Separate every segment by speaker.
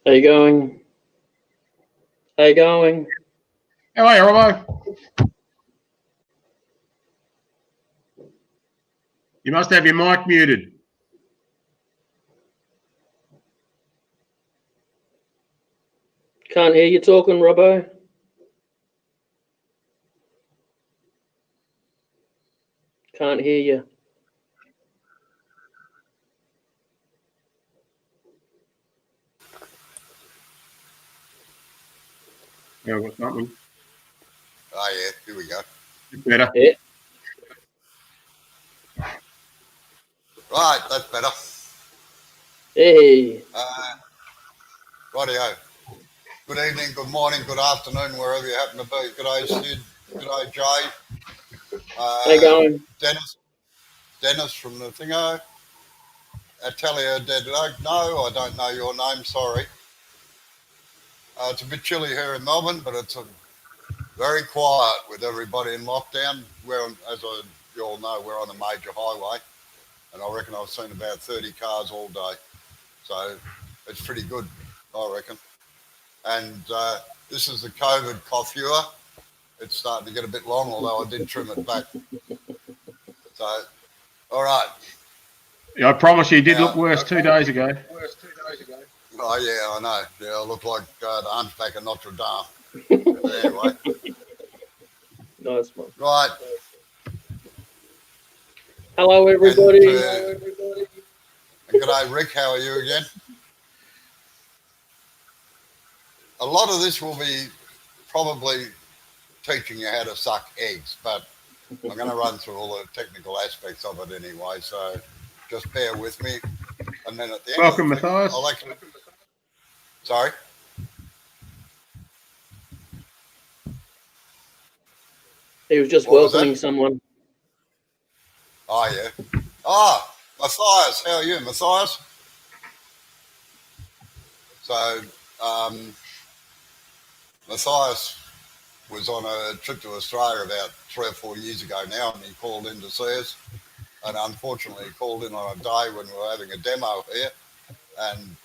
Speaker 1: How you going? How you going?
Speaker 2: How are you, Robbo? You must have your mic muted.
Speaker 1: Can't hear you talking, Robbo. Can't hear you.
Speaker 2: Yeah, I've got something.
Speaker 3: Oh, yeah, here we go.
Speaker 2: Better.
Speaker 1: Yeah.
Speaker 3: Right, that's better.
Speaker 1: Hey.
Speaker 3: Rightio. Good evening, good morning, good afternoon, wherever you happen to be. Good day, Sid. Good day, Jay.
Speaker 1: How you going?
Speaker 3: Dennis from the Thingo. Atalia Deadlock. No, I don't know your name, sorry. It's a bit chilly here in Melbourne, but it's very quiet with everybody in lockdown. As you all know, we're on a major highway, and I reckon I've seen about 30 cars all day. So it's pretty good, I reckon. And this is the COVID coiffure. It's starting to get a bit long, although I did trim it back. So, all right.
Speaker 2: Yeah, I promise you, did look worse 2 days ago.
Speaker 3: Oh, yeah, I know. Yeah, I look like the Hunchback of Notre Dame. But anyway.
Speaker 1: Nice one.
Speaker 3: Right.
Speaker 1: Hello, everybody.
Speaker 3: And g'day, Rick. How are you again? A lot of this will be probably teaching you how to suck eggs, but I'm going to run through all the technical aspects of it anyway, so just bear with me. And then at the end
Speaker 2: Welcome,
Speaker 3: of the
Speaker 2: Matthias.
Speaker 3: I'll actually... Sorry?
Speaker 1: He was just welcoming someone.
Speaker 3: Oh, yeah. Oh, Matthias. How are you, Matthias? So, Matthias was on a trip to Australia about 3 or 4 years ago now, and he called in to see us. And unfortunately, he called in on a day when we were having a demo here, and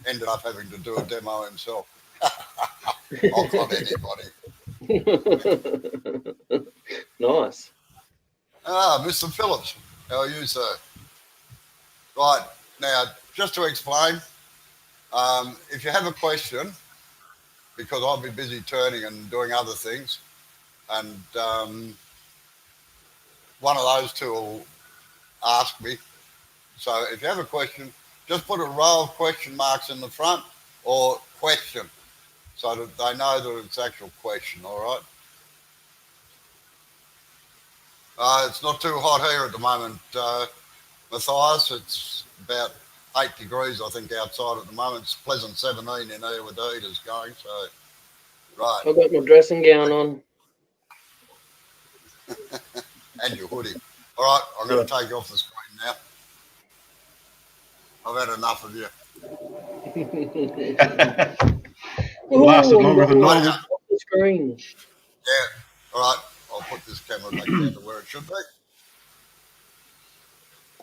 Speaker 3: ended up having to do a demo himself. Not on anybody.
Speaker 1: Nice.
Speaker 3: Mr. Phillips, how are you, sir? Right, now, just to explain, if you have a question, because I'll be busy turning and doing other things, and one of those two will ask me. So if you have a question, just put a row of question marks in the front or question, so that they know that it's actual question, all right? It's not too hot here at the moment, Matthias. It's about 8 degrees, I think, outside at the moment. It's pleasant 17 in here with the heaters going, so, right.
Speaker 1: I've got my dressing gown on.
Speaker 3: And your hoodie. All right, I'm going to take you off the screen now. I've had enough of you.
Speaker 2: It lasted longer than normal.
Speaker 1: Off the screen.
Speaker 3: Yeah, all right. I'll put this camera back down to where it should be.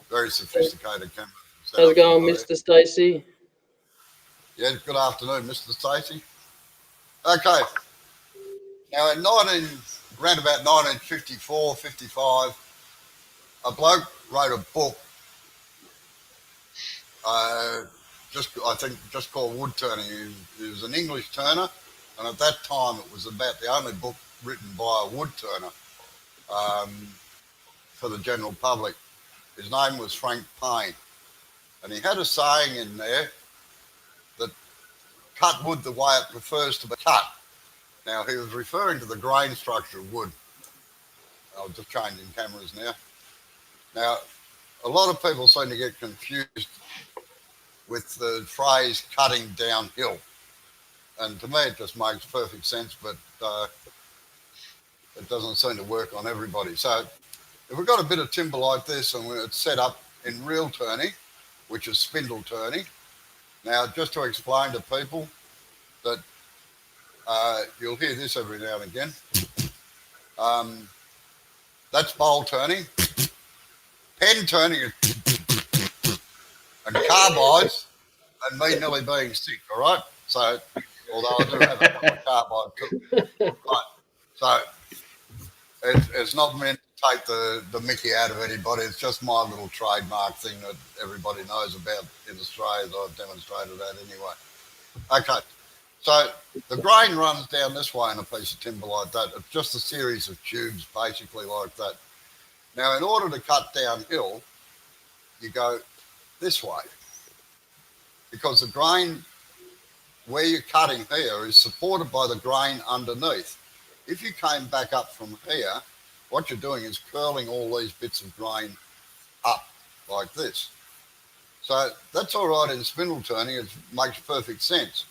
Speaker 3: Very sophisticated camera.
Speaker 1: How's it going, Mr. Stacey?
Speaker 3: Yeah, good afternoon, Mr. Stacey. Okay. Now, around about 1954, 55, a bloke wrote a book, I think just called Wood Turning. He was an English turner, and at that time it was about the only book written by a wood turner for the general public. His name was Frank Payne, and he had a saying in there that cut wood the way it prefers to be cut. Now, he was referring to the grain structure of wood. I'm just changing cameras now. Now, a lot of people seem to get confused with the phrase cutting downhill. And to me, it just makes perfect sense, but it doesn't seem to work on everybody. So if we've got a bit of timber like this and it's set up in reel turning, which is spindle turning. Now, just to explain to people that you'll hear this every now and again. That's bowl turning. Pen turning and carbides and me nearly being sick, all right? So, although I do have a couple of carbide too. Right. So, it's not meant to take the mickey out of anybody. It's just my little trademark thing that everybody knows about in Australia that I've demonstrated that anyway. Okay. So, the grain runs down this way in a piece of timber like that. It's just a series of tubes, basically like that. Now, in order to cut downhill, you go this way because the grain where you're cutting here is supported by the grain underneath. If you came back up from here, what you're doing is curling all these bits of grain up like this. So that's all right in spindle turning. It makes perfect sense.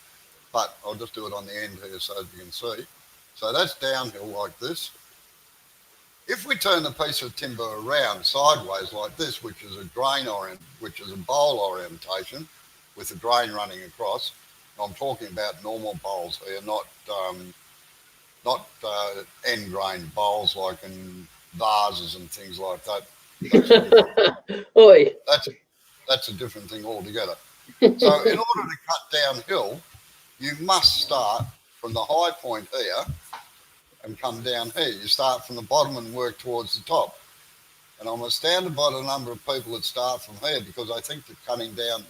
Speaker 3: But I'll just do it on the end here so you can see. So that's downhill like this. If we turn the piece of timber around sideways like this, which is a bowl orientation with the grain running across, I'm talking about normal bowls here, not end grain bowls like in vases and things like that.
Speaker 1: Oi.
Speaker 3: That's a different thing altogether. So in order to cut downhill, you must start from the high point here and come down here. You start from the bottom and work towards the top. And I'm astounded by the number of people that start from here because I think that cutting down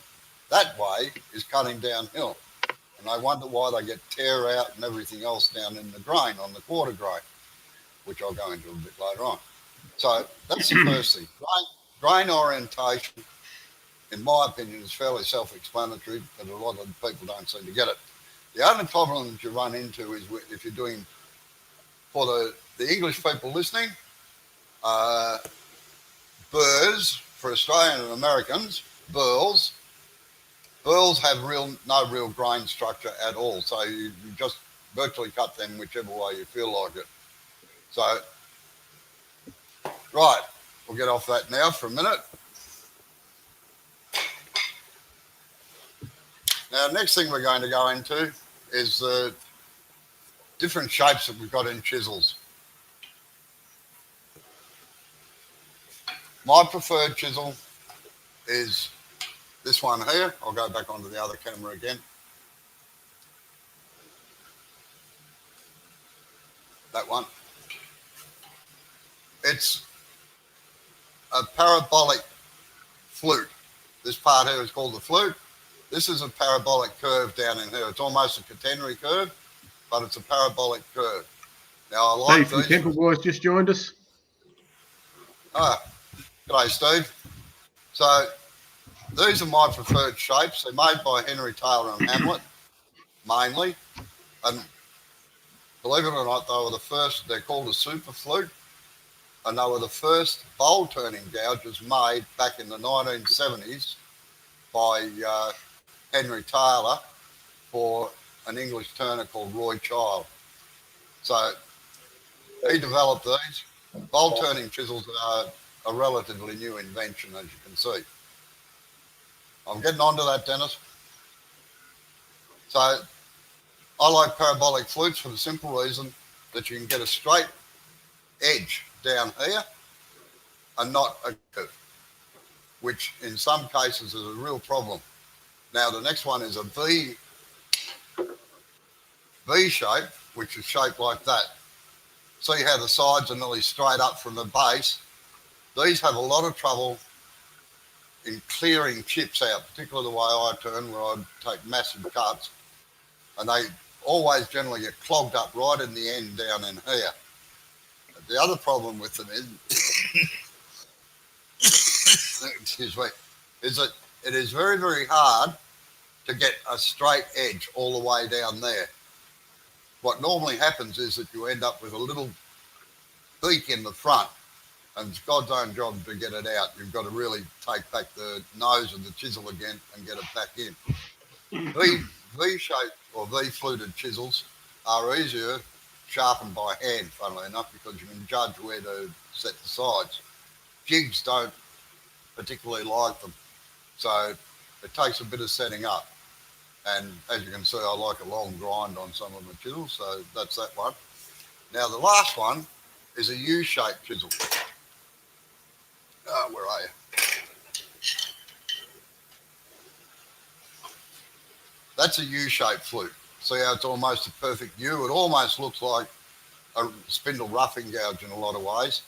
Speaker 3: that way is cutting downhill. And I wonder why they get tear out and everything else down in the grain, on the quarter grain, which I'll go into a bit later on. So that's the first thing. Grain orientation, in my opinion, is fairly self-explanatory, but a lot of people don't seem to get it. The only problem that you run into is if you're doing, for the English people listening, burrs, for Australian and Americans, burls have no real grain structure at all. So you just virtually cut them whichever way you feel like it. So, right, we'll get off that now for a minute. Now, next thing we're going to go into is the different shapes that we've got in chisels. My preferred chisel is this one here. I'll go back onto the other camera again. That one. It's a parabolic flute. This part here is called the flute. This is a parabolic curve down in here. It's almost a catenary curve, but it's a parabolic curve. Now, I like
Speaker 2: Steve from Temple Boys just joined us.
Speaker 3: Ah, g'day, Steve. So these are my preferred shapes. They're made by Henry Taylor and Hamlet, mainly. And believe it or not, they were the first, they're called a super flute. And they were the first bowl turning gouges made back in the 1970s by Henry Taylor for an English turner called Roy Child. So he developed these. Bowl turning chisels are a relatively new invention, as you can see. I'm getting onto that, Dennis. So I like parabolic flutes for the simple reason that you can get a straight edge down here and not a curve, which in some cases is a real problem. Now the next one is a V shape, which is shaped like that. See how the sides are nearly straight up from the base? These have a lot of trouble in clearing chips out, particularly the way I turn, where I take massive cuts, and they always generally get clogged up right in the end down in here. The other problem with them is, excuse me, is that it is very, very hard to get a straight edge all the way down there. What normally happens is that you end up with a little beak in the front, and it's God's own job to get it out. You've got to really take back the nose of the chisel again and get it back in. V-shaped or V-fluted chisels are easier sharpened by hand, funnily enough, because you can judge where to set the sides. Jigs don't particularly like them, so it takes a bit of setting up. And as you can see, I like a long grind on some of my chisels, so that's that one. Now the last one is a U-shaped chisel. Where are you? That's a U-shaped flute. See how it's almost a perfect U? It almost looks like a spindle roughing gouge in a lot of ways.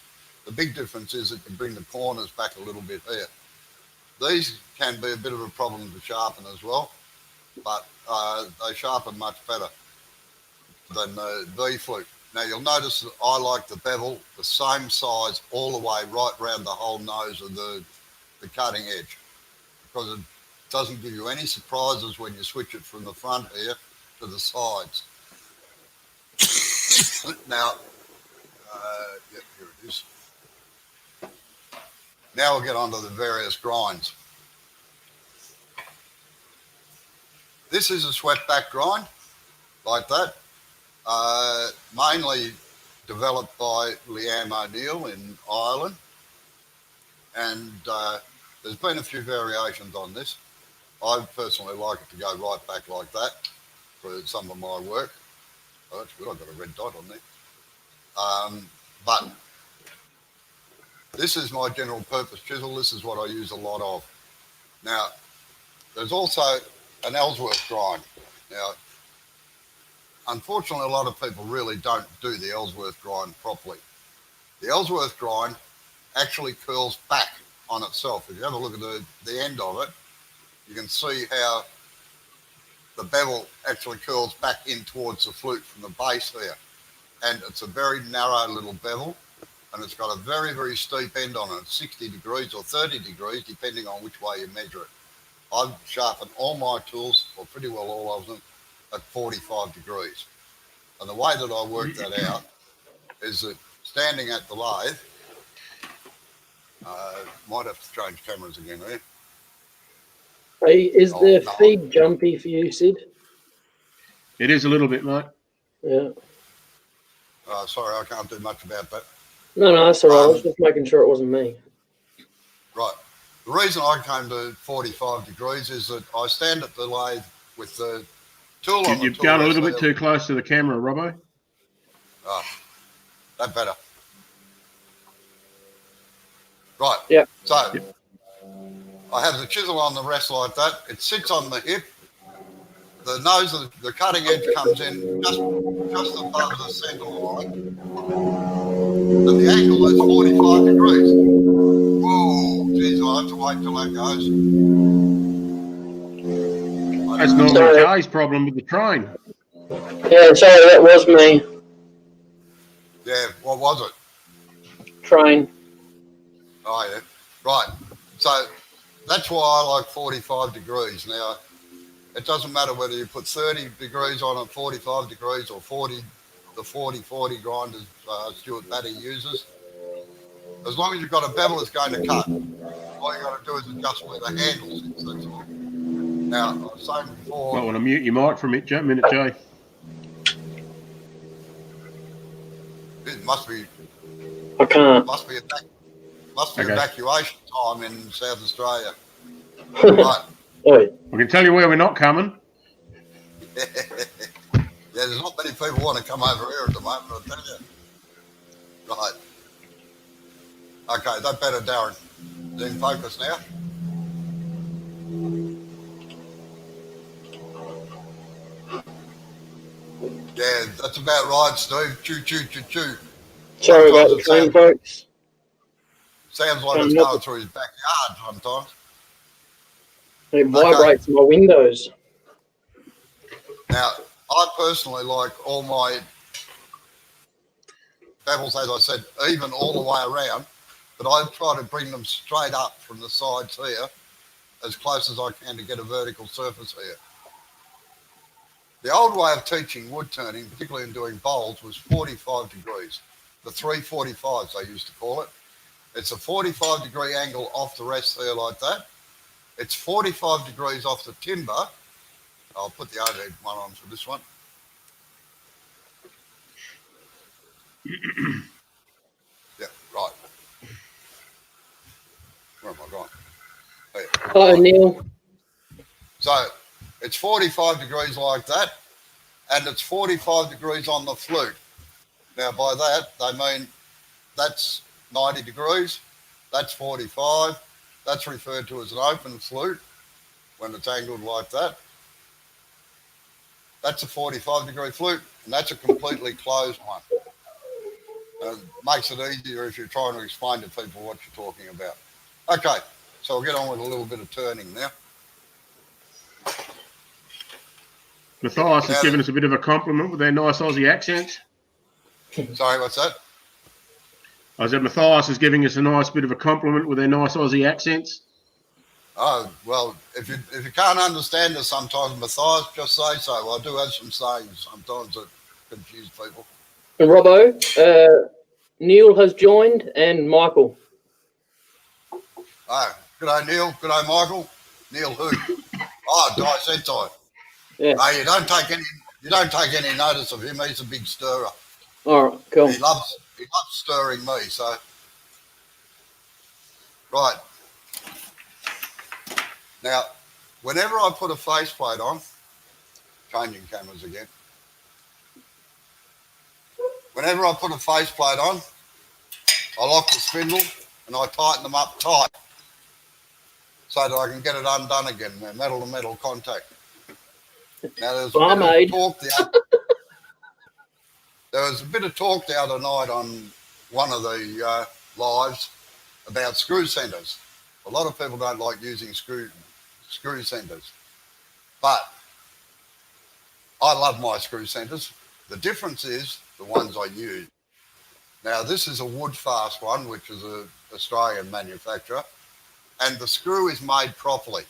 Speaker 3: The big difference is that you bring the corners back a little bit here. These can be a bit of a problem to sharpen as well, but they sharpen much better than the V flute. Now you'll notice that I like the bevel the same size all the way right round the whole nose of the cutting edge, because it doesn't give you any surprises when you switch it from the front here to the sides. Now, yep, here it is. Now we'll get on to the various grinds. This is a swept back grind, like that. Mainly developed by Liam O'Neill in Ireland. And there's been a few variations on this. I personally like it to go right back like that for some of my work. Oh, that's good, I've got a red dot on there. But this is my general purpose chisel. This is what I use a lot of. Now, there's also an Ellsworth grind. Now, unfortunately, a lot of people really don't do the Ellsworth grind properly. The Ellsworth grind actually curls back on itself. If you have a look at the end of it, you can see how the bevel actually curls back in towards the flute from the base there. And it's a very narrow little bevel, and it's got a very, very steep end on it, 60 degrees or 30 degrees, depending on which way you measure it. I've sharpened all my tools, or pretty well all of them, at 45 degrees. And the way that I work that out is that standing at the lathe, might have to change cameras again here.
Speaker 1: Hey, is the feed jumpy for you, Sid?
Speaker 2: It is a little bit, mate.
Speaker 1: Yeah.
Speaker 3: Sorry, I can't do much about that.
Speaker 1: No, that's all right. I was just making sure it wasn't me.
Speaker 3: Right. The reason I came to 45 degrees is that I stand at the lathe with the tool on the tool.
Speaker 2: You've gone a little bit too close to the camera, Robbo.
Speaker 3: Oh, that better. Right.
Speaker 1: Yeah.
Speaker 3: So I have the chisel on the rest like that. It sits on the hip. The nose of the cutting edge comes in just above the centre line. And the angle is 45 degrees. Whoa, geez, I have to wait till that goes.
Speaker 2: That's normally Jay's problem with the train.
Speaker 1: Yeah, sorry, that was me.
Speaker 3: Yeah, what was it?
Speaker 1: Train.
Speaker 3: Oh, yeah. Right. So that's why I like 45 degrees. Now, it doesn't matter whether you put 30 degrees on it, 45 degrees, or 40, the 40-40 grind as Stuart Batty uses. As long as you've got a bevel that's going to cut, all you got to do is adjust where the handle sits, that's all. Now, I was saying before...
Speaker 2: Might want to mute your mic for a minute, Jay.
Speaker 3: It must be...
Speaker 1: I can't.
Speaker 3: Must be
Speaker 2: Okay.
Speaker 3: Evacuation time in South Australia. Right.
Speaker 1: Oi.
Speaker 2: I can tell you where we're not coming.
Speaker 3: Yeah, there's not many people want to come over here at the moment, I'll tell you. Right. Okay, that better, Darren. Is in focus now? Yeah, that's about right, Steve. Choo, choo, choo, choo.
Speaker 1: Sorry about the train, folks.
Speaker 3: Sounds like it's going through his backyard sometimes.
Speaker 1: It vibrates my windows.
Speaker 3: Now, I personally like all my bevels, as I said, even all the way around, but I try to bring them straight up from the sides here as close as I can to get a vertical surface here. The old way of teaching wood turning, particularly in doing bowls, was 45 degrees. The 345s, they used to call it. It's a 45 degree angle off the rest there like that. It's 45 degrees off the timber. I'll put the overhead one on for this one. Yeah, right. Where am I going? There.
Speaker 1: Hello, Neil.
Speaker 3: So it's 45 degrees like that, and it's 45 degrees on the flute. Now, by that, they mean that's 90 degrees, that's 45. That's referred to as an open flute when it's angled like that. That's a 45-degree flute, and that's a completely closed one. And it makes it easier if you're trying to explain to people what you're talking about. Okay, so we'll get on with a little bit of turning now.
Speaker 2: Matthias has given us a bit of a compliment with their nice Aussie accents.
Speaker 3: Sorry, what's that?
Speaker 2: I said Matthias is giving us a nice bit of a compliment with their nice Aussie accents.
Speaker 3: Oh, well, if you can't understand us sometimes, Matthias, just say so. I do have some sayings sometimes that confuse people.
Speaker 1: And Robbo, Neil has joined, and Michael.
Speaker 3: Oh, g'day Neil, g'day Michael. Neil who? Oh, Dicentai.
Speaker 1: Yeah.
Speaker 3: Oh, you don't take any notice of him. He's a big stirrer.
Speaker 1: All right, cool.
Speaker 3: He loves stirring me. So, right now, whenever I put a faceplate on, changing cameras again. Whenever I put a faceplate on, I lock the spindle and I tighten them up tight so that I can get it undone again. Metal to metal contact. Now there's a bit of talk there was a bit of talk the other night on one of the lives about screw centers. A lot of people don't like using screw centers, but I love my screw centers. The difference is the ones I use. Now this is a Woodfast one, which is an Australian manufacturer, and the screw is made properly.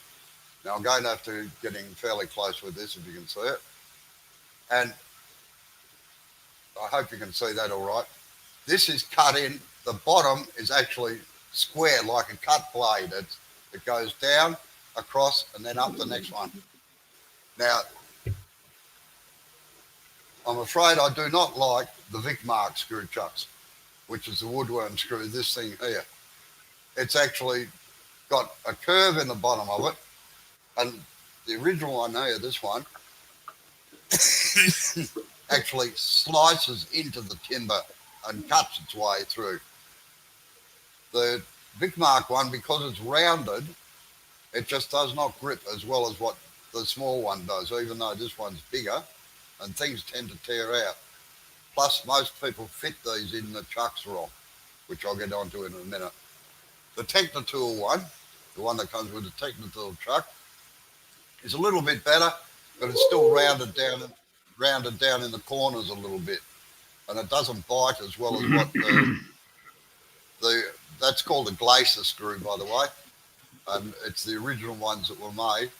Speaker 3: Now I'm going to have to get in fairly close with this if you can see it. And I hope you can see that all right. This is cut in. The bottom is actually square like a cut blade. It goes down, across, and then up the next one. Now, I'm afraid I do not like the Vicmark screw chucks, which is the woodworm screw, this thing here. It's actually got a curve in the bottom of it, and the original one here, this one, actually slices into the timber and cuts its way through. The Vicmark one, because it's rounded, it just does not grip as well as what the small one does, even though this one's bigger and things tend to tear out. Plus, most people fit these in the chucks wrong, which I'll get onto in a minute. The Technitool one, the one that comes with the Technitool chuck, is a little bit better, but it's still rounded down in the corners a little bit, and it doesn't bite as well as what that's called a glacier screw, by the way, and it's the original ones that were made.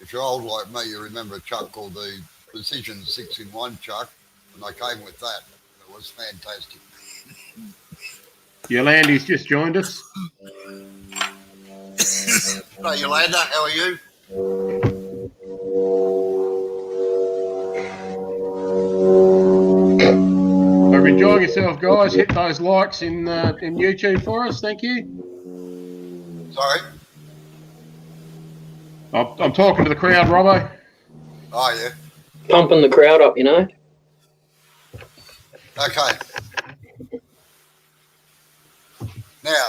Speaker 3: If you're old like me, you remember a chuck called the Precision 6-in-1 chuck, and I came with that. It was fantastic.
Speaker 2: Yolanda's just joined us.
Speaker 3: Hey, Yolanda, how are you?
Speaker 2: Hope you're enjoying yourself, guys. Hit those likes in YouTube for us. Thank you.
Speaker 3: Sorry?
Speaker 2: I'm talking to the crowd, Robbo.
Speaker 3: Oh, yeah.
Speaker 1: Pumping the crowd up, you know.
Speaker 3: Okay. Now,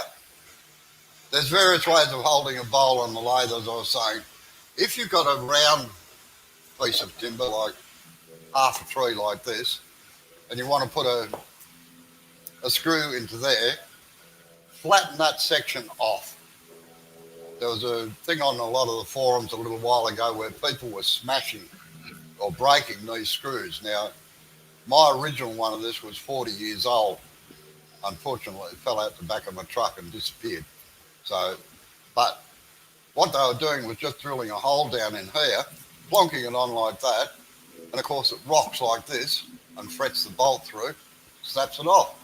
Speaker 3: there's various ways of holding a bowl on the lathe, as I was saying. If you've got a round piece of timber, like half a tree like this, and you want to put a screw into there, flatten that section off. There was a thing on a lot of the forums a little while ago where people were smashing or breaking these screws. Now, my original one of this was 40 years old. Unfortunately, it fell out the back of my truck and disappeared. So, but what they were doing was just drilling a hole down in here, plonking it on like that, and of course it rocks like this and frets the bolt through, snaps it off.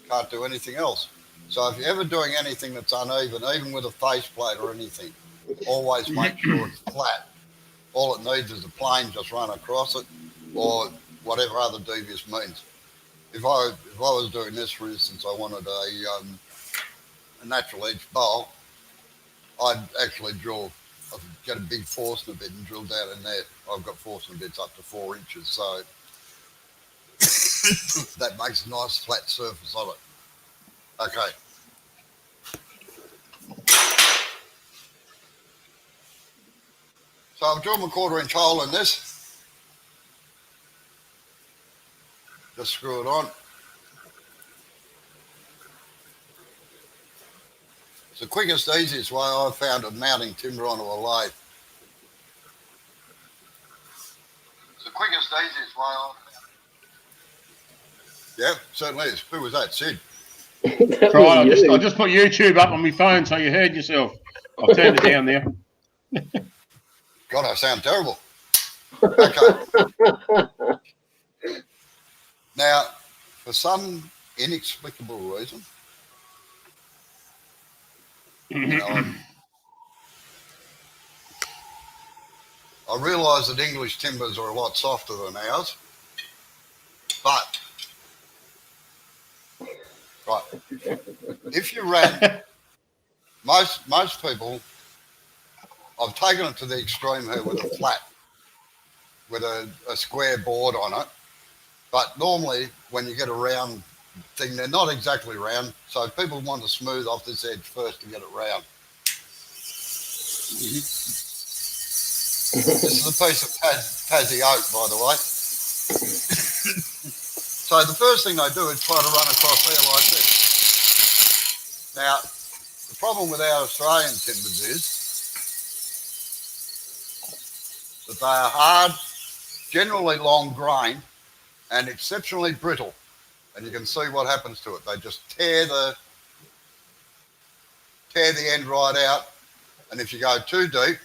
Speaker 3: Can't do anything else. So if you're ever doing anything that's uneven, even with a faceplate or anything, always make sure it's flat. All it needs is a plane just run across it, or whatever other devious means. If I was doing this, for instance, I wanted a natural edge bowl, I'd actually get a big Forstner bit and drill down in there. I've got Forstner bits up to 4 inches, so that makes a nice flat surface of it. Okay. So I've drilled a 1/4 inch hole in this. Just screw it on. It's the quickest, easiest way I've found of mounting timber onto a lathe. It's the quickest, easiest way I've found. Yeah, certainly is. Who was that, Sid?
Speaker 1: That
Speaker 2: Right,
Speaker 1: was
Speaker 2: I
Speaker 1: you.
Speaker 2: just put YouTube up on my phone so you heard yourself. I've turned it down there.
Speaker 3: God, I sound terrible. Okay. Now, for some inexplicable reason, I realise that English timbers are a lot softer than ours, but right, if you ran most people, I've taken it to the extreme here with a flat, with a square board on it. But normally, when you get a round thing, they're not exactly round, so people want to smooth off this edge first to get it round. This is a piece of Tassie oak, by the way. So the first thing they do is try to run across there like this. Now, the problem with our Australian timbers is that they are hard, generally long grain, and exceptionally brittle. And you can see what happens to it. They just tear the end right out. And if you go too deep,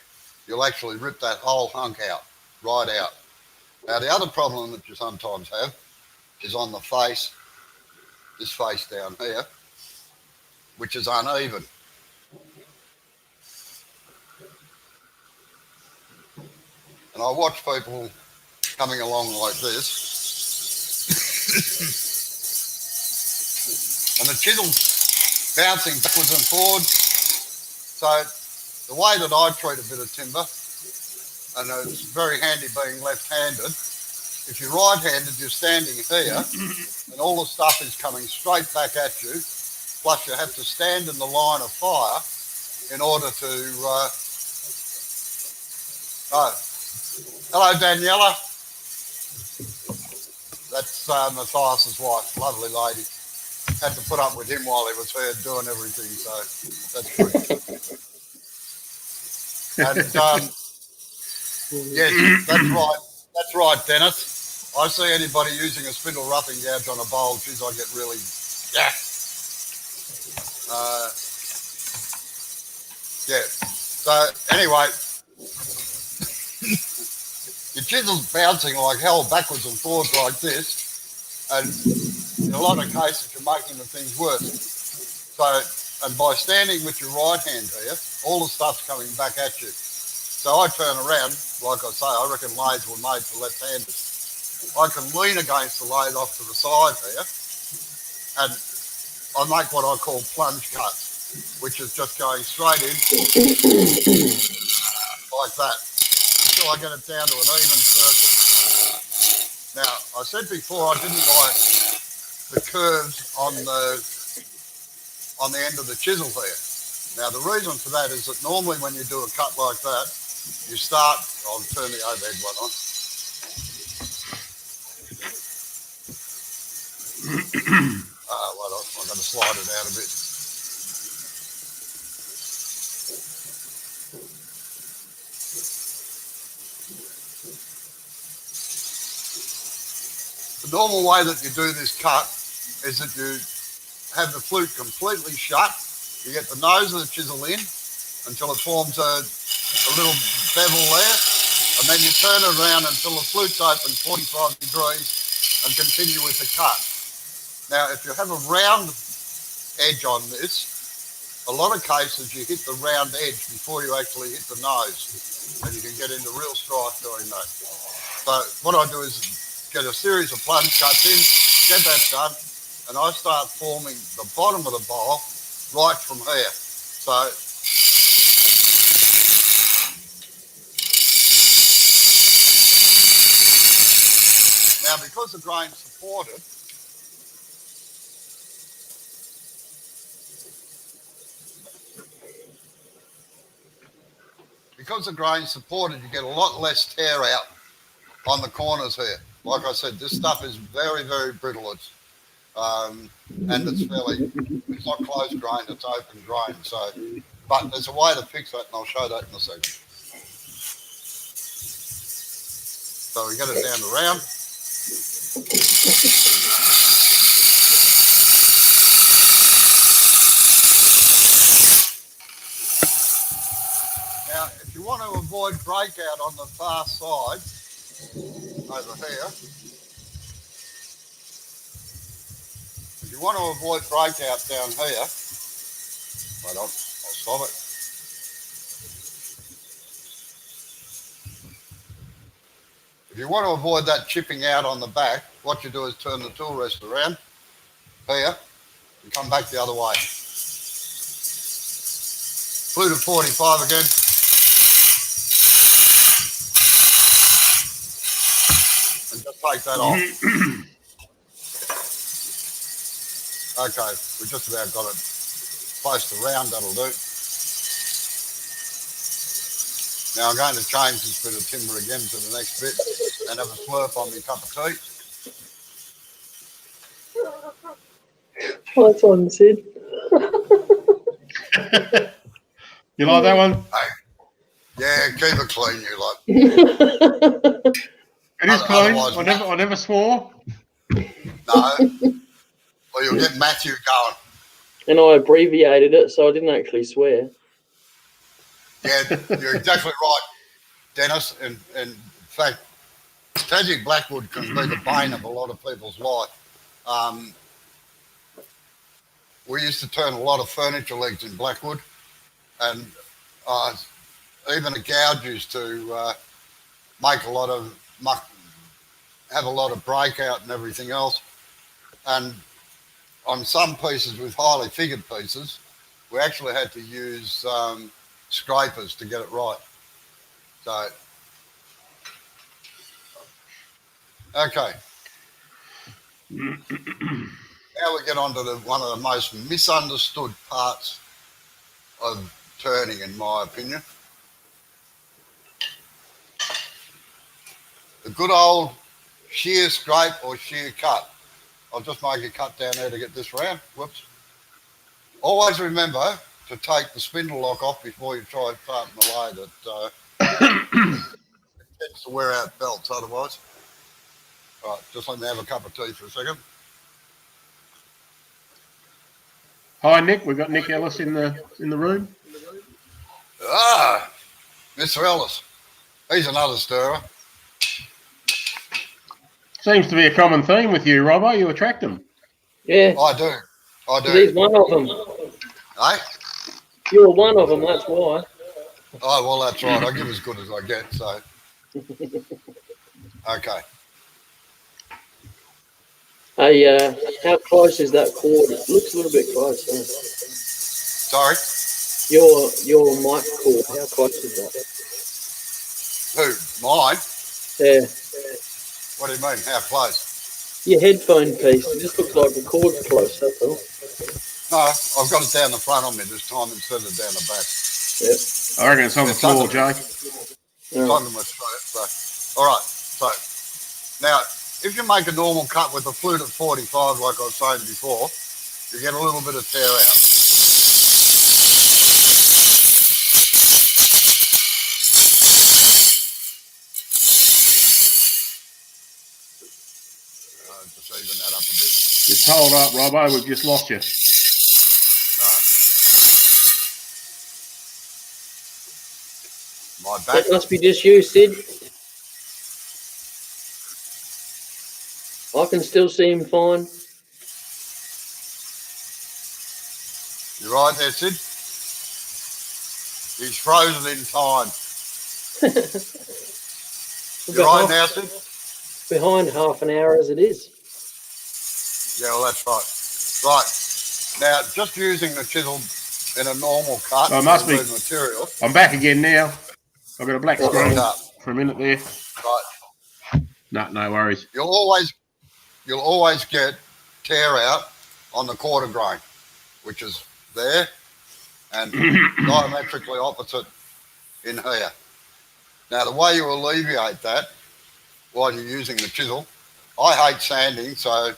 Speaker 3: you'll actually rip that whole hunk out, right out. Now, the other problem that you sometimes have is on the face, this face down here, which is uneven. And I watch people coming along like this, and the chisel's bouncing backwards and forwards. So the way that I treat a bit of timber, and it's very handy being left-handed, if you're right-handed, you're standing here, and all the stuff is coming straight back at you, plus you have to stand in the line of fire in order to... hello, Daniela. That's Matthias's wife, lovely lady. Had to put up with him while he was here doing everything, so that's good. And yes, that's right, Dennis. I see anybody using a spindle roughing gouge on a bowl, geez, I get really, yeah. Yeah. So anyway, your chisel's bouncing like hell backwards and forwards like this, and in a lot of cases you're making the things worse. So, and by standing with your right hand here, all the stuff's coming back at you. So I turn around, like I say, I reckon lathes were made for left-handers. I can lean against the lathe off to the side here, and I make what I call plunge cuts, which is just going straight in like that until I get it down to an even surface. Now, I said before I didn't like the curves on the end of the chisel here. Now, the reason for that is that normally when you do a cut like that, you start, I'll turn the overhead one on. I've got to slide it out a bit. The normal way that you do this cut is that you have the flute completely shut. You get the nose of the chisel in until it forms a little bevel there, and then you turn it around until the flute's open 45 degrees and continue with the cut. Now, if you have a round edge on this, a lot of cases you hit the round edge before you actually hit the nose, and you can get into real strife doing that. So what I do is get a series of plunge cuts in, get that done, and I start forming the bottom of the bowl right from here. So now, because the grain's supported, because the grain's supported, you get a lot less tear out on the corners here. Like I said, this stuff is very, very brittle. It's and it's not close grained, it's open grained. So, but there's a way to fix that, and I'll show that in a second. So we get it down the round. Now, if you want to avoid breakout on the far side, over here, if you want to avoid breakout down here, hold on, I'll stop it. If you want to avoid that chipping out on the back, what you do is turn the tool rest around here and come back the other way. Flute of 45 again. And just take that off. Okay, we just about got it close to round, that'll do. Now I'm going to change this bit of timber again to the next bit and have a slurp on my cup of tea.
Speaker 1: Well, that's one, Sid.
Speaker 2: You like that one?
Speaker 3: Hey, yeah, keep it clean, you lot.
Speaker 2: It is clean. I never swore.
Speaker 3: No. Or you'll get Matthew going.
Speaker 1: And I abbreviated it, so I didn't actually swear.
Speaker 3: Yeah, you're exactly right, Dennis. In fact, Tassie Blackwood can be the bane of a lot of people's life. We used to turn a lot of furniture legs in Blackwood, and even a gouge used to make a lot of muck, have a lot of breakout and everything else. And on some pieces with highly figured pieces, we actually had to use scrapers to get it right. So, okay. Now we get on to one of the most misunderstood parts of turning, in my opinion. The good old shear scrape or shear cut. I'll just make a cut down there to get this round. Whoops. Always remember to take the spindle lock off before you try starting the lathe. It tends to wear out belts otherwise. All right, just let me have a cup of tea for a second.
Speaker 2: Hi, Nick. We've got Nick Ellis in the room.
Speaker 3: Ah, Mr. Ellis. He's another stirrer.
Speaker 2: Seems to be a common theme with you, Robbo. You attract them.
Speaker 1: Yeah.
Speaker 3: I do.
Speaker 1: He's one of them.
Speaker 3: Hey?
Speaker 1: You're one of them, that's why.
Speaker 3: Oh, well, that's right. I give as good as I get, so. Okay.
Speaker 1: Hey, how close is that cord? It looks a little bit close.
Speaker 3: Sorry?
Speaker 1: Your mic cord, how close is that?
Speaker 3: Who? Mine?
Speaker 1: Yeah.
Speaker 3: What do you mean? How close?
Speaker 1: Your headphone piece. It just looks like the cord's close, that's all.
Speaker 3: No, I've got it down the front of me this time instead of down the back.
Speaker 1: Yep.
Speaker 2: I reckon it's on the floor, Jake.
Speaker 3: It's under my throat. So. All right. So now, if you make a normal cut with a flute at 45, like I was saying before, you get a little bit of tear out. Just even that up a bit.
Speaker 2: Just hold up, Robbo. We've just lost you.
Speaker 3: My back.
Speaker 1: That must be just you, Sid. I can still see him fine.
Speaker 3: You right there, Sid? He's frozen in time. You right now, Sid?
Speaker 1: Behind half an hour as it is.
Speaker 3: Yeah, well, that's right. Right. Now, just using the chisel in a normal cut.
Speaker 2: Oh, it must be.
Speaker 3: Material.
Speaker 2: I'm back again now. I've got a black screen for a minute there.
Speaker 3: Right.
Speaker 2: No worries.
Speaker 3: You'll always get tear out on the quarter grain, which is there, and diametrically opposite in here. Now, the way you alleviate that while you're using the chisel, I hate sanding, so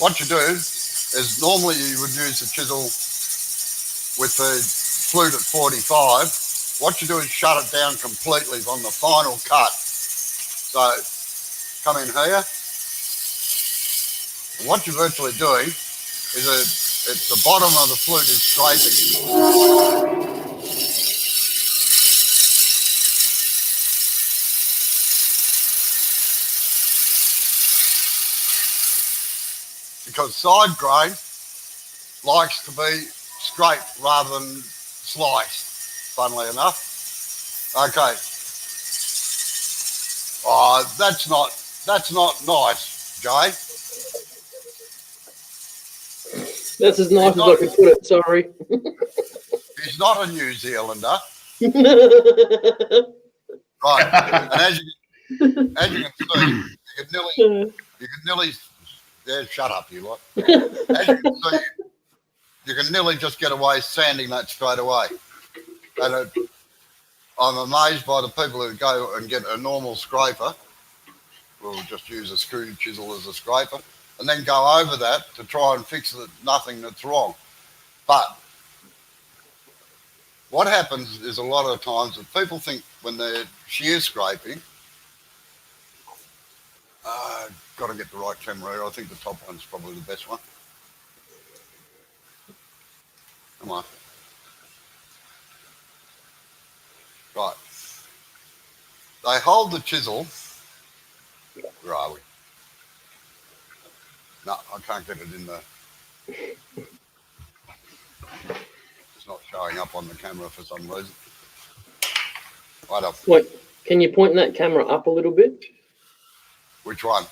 Speaker 3: what you do is normally you would use the chisel with the flute at 45. What you do is shut it down completely on the final cut. So come in here, and what you're virtually doing is it's the bottom of the flute is scraping. Because side grain likes to be scraped rather than sliced, funnily enough. Okay. Oh, that's not nice, Jay.
Speaker 1: That's as nice as I can put it, sorry.
Speaker 3: He's not a New Zealander. Right. And as you can see, you can nearly yeah, shut up, you lot. As you can see, you can nearly just get away sanding that straight away. And I'm amazed by the people who go and get a normal scraper. We'll just use a screw chisel as a scraper, and then go over that to try and fix nothing that's wrong. But what happens is a lot of times that people think when they're shear scraping, got to get the right camera here. I think the top one's probably the best one. Come on. Right. They hold the chisel. Where are we? No, I can't get it in the... It's not showing up on the camera for some reason. Right up.
Speaker 1: Wait, can you point that camera up a little bit?
Speaker 3: Which one?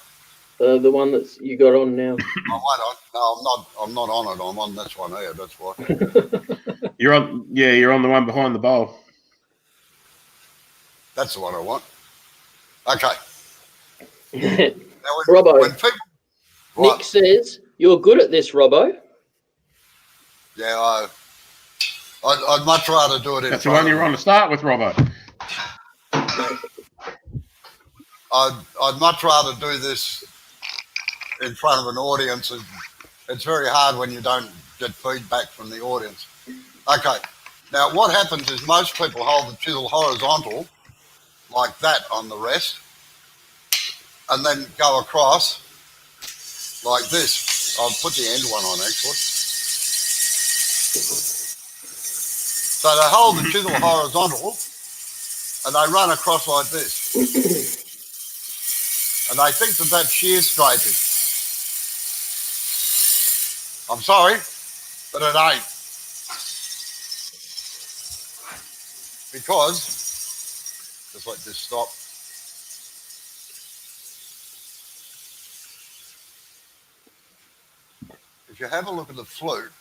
Speaker 1: The one that's you got on now.
Speaker 3: No, I'm not on it. I'm on this one here. That's why.
Speaker 2: You're on the one behind the bowl.
Speaker 3: That's the one I want. Okay. Now,
Speaker 1: Robbo,
Speaker 3: when people,
Speaker 1: Nick says you're good at this, Robbo.
Speaker 3: Yeah, I'd much rather do it in
Speaker 2: That's the one you're on to start with, Robbo.
Speaker 3: I'd much rather do this in front of an audience. It's very hard when you don't get feedback from the audience. Okay. Now, what happens is most people hold the chisel horizontal like that on the rest and then go across like this. I'll put the end one on, actually. So they hold the chisel horizontal and they run across like this. And they think that that's shear scraping. I'm sorry, but it ain't. Because, just let this stop. If you have a look at the flute,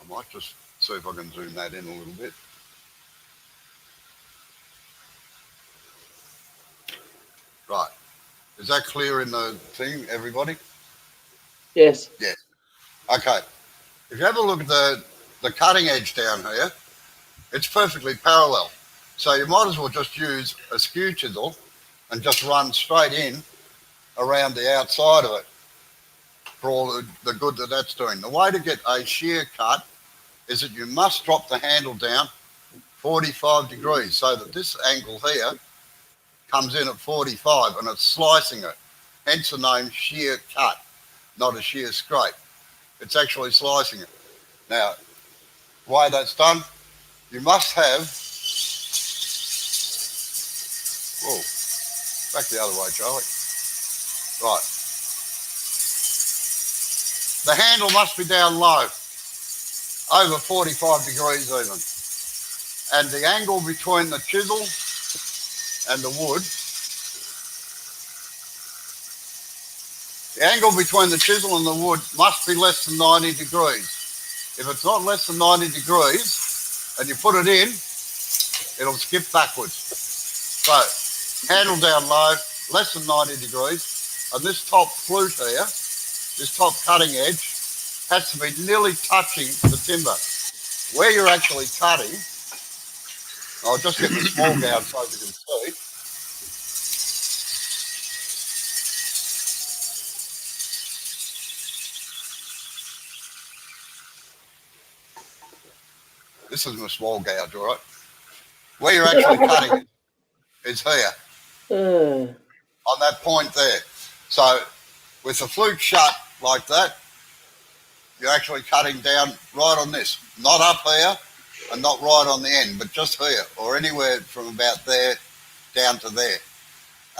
Speaker 3: I might just see if I can zoom that in a little bit. Right. Is that clear in the thing, everybody?
Speaker 1: Yes.
Speaker 3: Yes. Okay. If you have a look at the cutting edge down here, it's perfectly parallel. So you might as well just use a skew chisel and just run straight in around the outside of it for all the good that that's doing. The way to get a shear cut is that you must drop the handle down 45 degrees so that this angle here comes in at 45 and it's slicing it. Hence the name shear cut, not a shear scrape. It's actually slicing it. Now, the way that's done, you must have... Whoa, back the other way, Charlie. Right. The handle must be down low, over 45 degrees even. And the angle between the chisel and the wood, the angle between the chisel and the wood must be less than 90 degrees. If it's not less than 90 degrees and you put it in, it'll skip backwards. So, handle down low, less than 90 degrees, and this top flute here, this top cutting edge, has to be nearly touching the timber. Where you're actually cutting, I'll just get the small gouge so you can see. This is my small gouge, all right? Where you're actually cutting is here, on that point there. So with the flute shut like that, you're actually cutting down right on this, not up here and not right on the end, but just here or anywhere from about there down to there.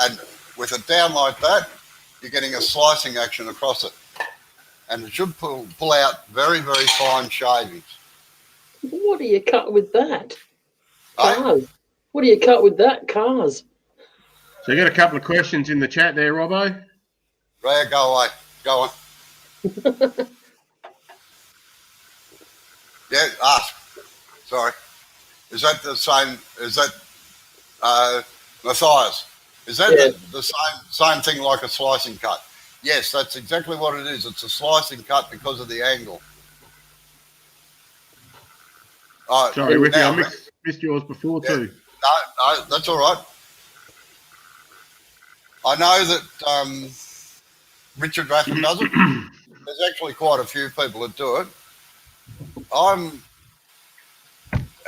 Speaker 3: And with it down like that, you're getting a slicing action across it. And it should pull out very, very fine shavings.
Speaker 1: What do you cut with that?
Speaker 3: Right?
Speaker 1: Cars. What do you cut with that? Cars.
Speaker 2: So you got a couple of questions in the chat there, Robbo.
Speaker 3: Rhea, go away. Go on. Yeah, ask. Sorry. Is that the same? Is that Matthias? Is that the same thing like a slicing cut? Yes, that's exactly what it is. It's a slicing cut because of the angle.
Speaker 2: Sorry, Ricky, I missed yours before too.
Speaker 3: No, that's all right. I know that Richard Raffin does it. There's actually quite a few people that do it.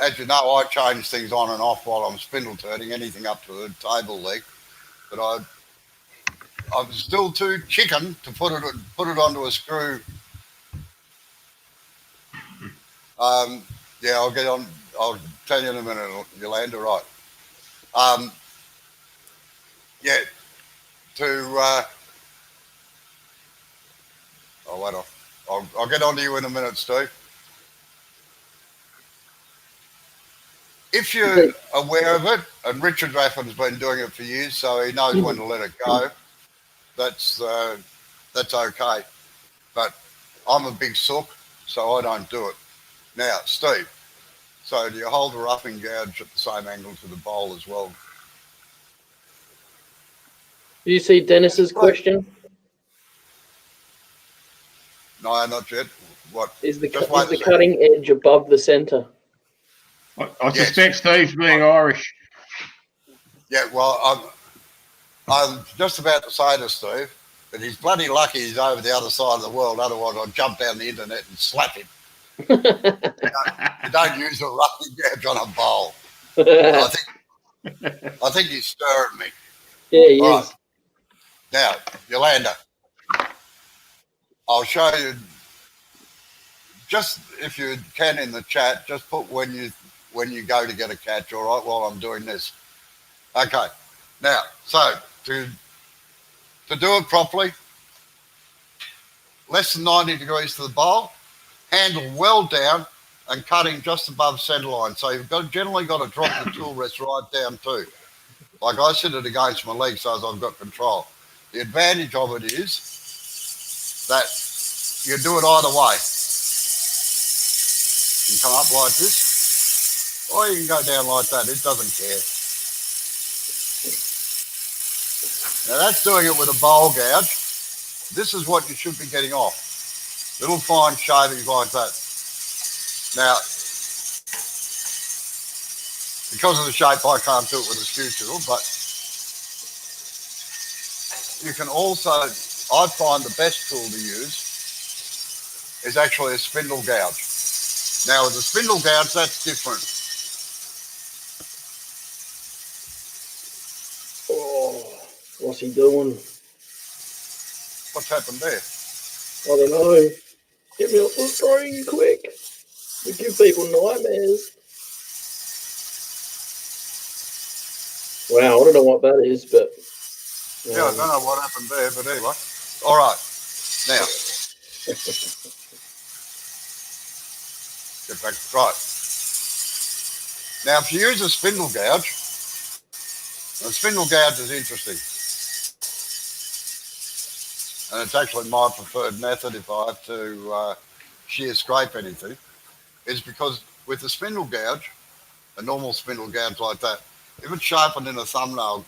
Speaker 3: As you know, I change things on and off while I'm spindle turning, anything up to a table leg. But I'm still too chicken to put it onto a screw. Yeah, I'll get on. I'll tell you in a minute, Yolanda, right? Yeah, oh, wait on. I'll get on to you in a minute, Steve. If you're aware of it, and Richard Raffin's been doing it for years, so he knows when to let it go, that's okay. But I'm a big sook, so I don't do it. Now, Steve, so do you hold the roughing gouge at the same angle to the bowl as well?
Speaker 1: Do you see Dennis's question?
Speaker 3: No, not yet. What?
Speaker 1: Is the cutting edge above the centre?
Speaker 2: I suspect Steve's being Irish.
Speaker 3: Yeah, well, I'm just about to say to Steve that he's bloody lucky he's over the other side of the world. Otherwise, I'd jump down the internet and slap him. You don't use a roughing gouge on a bowl. I think he's stirring me.
Speaker 1: Yeah, he
Speaker 3: All
Speaker 1: is.
Speaker 3: right. Now, Yolanda, I'll show you. Just if you can in the chat, just put when you go to get a catch, all right, while I'm doing this. Okay. Now, so to do it properly, less than 90 degrees to the bowl, handle well down and cutting just above centre line. So you've generally got to drop the tool rest right down too. Like I sit it against my leg so as I've got control. The advantage of it is that you do it either way. You can come up like this, or you can go down like that. It doesn't care. Now that's doing it with a bowl gouge. This is what you should be getting off. Little fine shavings like that. Now, because of the shape, I can't do it with a skew tool, but you can also, I find the best tool to use is actually a spindle gouge. Now with a spindle gouge, that's different.
Speaker 1: Oh, what's he doing?
Speaker 3: What's happened there?
Speaker 1: I don't know. Get me off the screen quick. We give people nightmares. Wow, I don't know what that is, but...
Speaker 3: Yeah, I don't know what happened there, but anyway. All right. Now. Get back. Right. Now, if you use a spindle gouge, a spindle gouge is interesting. And it's actually my preferred method if I have to shear scrape anything, is because with the spindle gouge, a normal spindle gouge like that, if it's sharpened in a thumbnail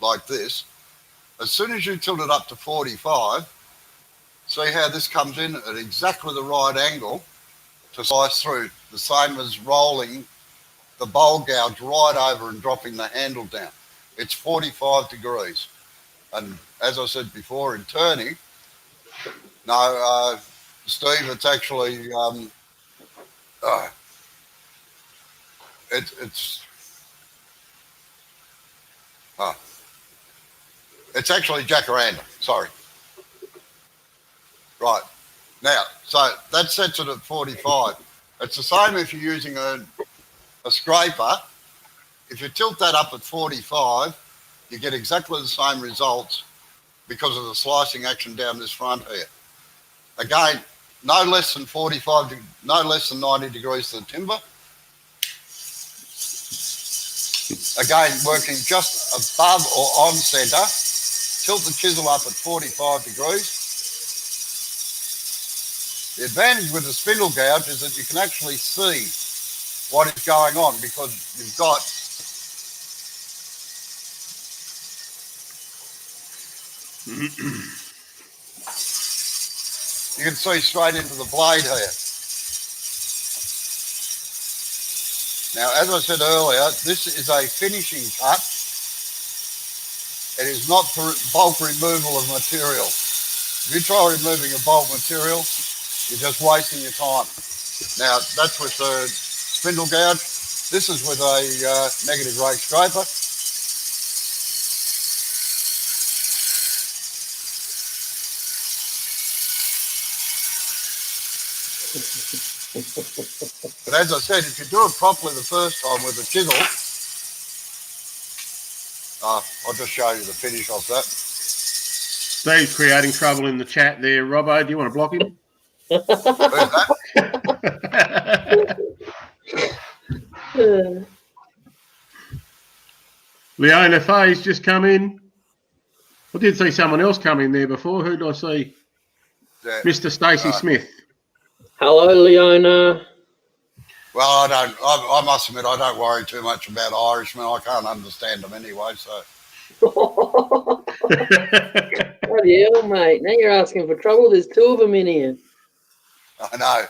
Speaker 3: like this, as soon as you tilt it up to 45, See how this comes in at exactly the right angle to slice through, the same as rolling the bowl gouge right over and dropping the handle down. It's 45 degrees. And as I said before, in turning, no, Steve, it's actually, it's actually jacaranda, sorry. Right. Now, so that sets it at 45. It's the same if you're using a scraper. If you tilt that up at 45, you get exactly the same results because of the slicing action down this front here. Again, no less than 45, no less than 90 degrees to the timber. Again, working just above or on centre. Tilt the chisel up at 45 degrees. The advantage with the spindle gouge is that you can actually see what is going on because you've got you can see straight into the blade here. Now, as I said earlier, this is a finishing cut. It is not for bulk removal of material. If you try removing a bulk material, you're just wasting your time. Now, that's with the spindle gouge. This is with a negative rake scraper. But as I said, if you do it properly the first time with a chisel, I'll just show you the finish of that.
Speaker 2: Steve's creating trouble in the chat there. Robbo, do you want to block him?
Speaker 3: Who's that?
Speaker 2: Leona Faye's just come in. I did see someone else come in there before. Who did I see?
Speaker 3: Yeah.
Speaker 2: Mr. Stacey Smith.
Speaker 1: Hello, Leona.
Speaker 3: Well, I must admit, I don't worry too much about Irishmen. I can't understand them anyway, so.
Speaker 1: Bloody hell, mate. Now you're asking for trouble. There's two of them in here.
Speaker 3: I know.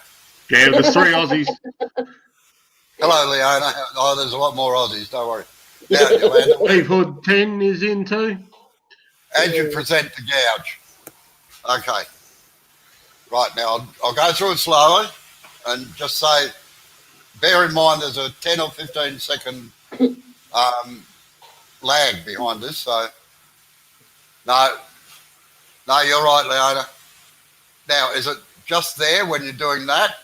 Speaker 2: Yeah, there's three Aussies.
Speaker 3: Hello, Leona. Oh, there's a lot more Aussies, don't worry. Now, Yolanda,
Speaker 2: Steve Hood 10 is in too.
Speaker 3: as you present the gouge. Okay. Right, now I'll go through it slowly and just say, bear in mind there's a 10 or 15 second lag behind this, so no, you're right, Leona. Now, is it just there when you're doing that?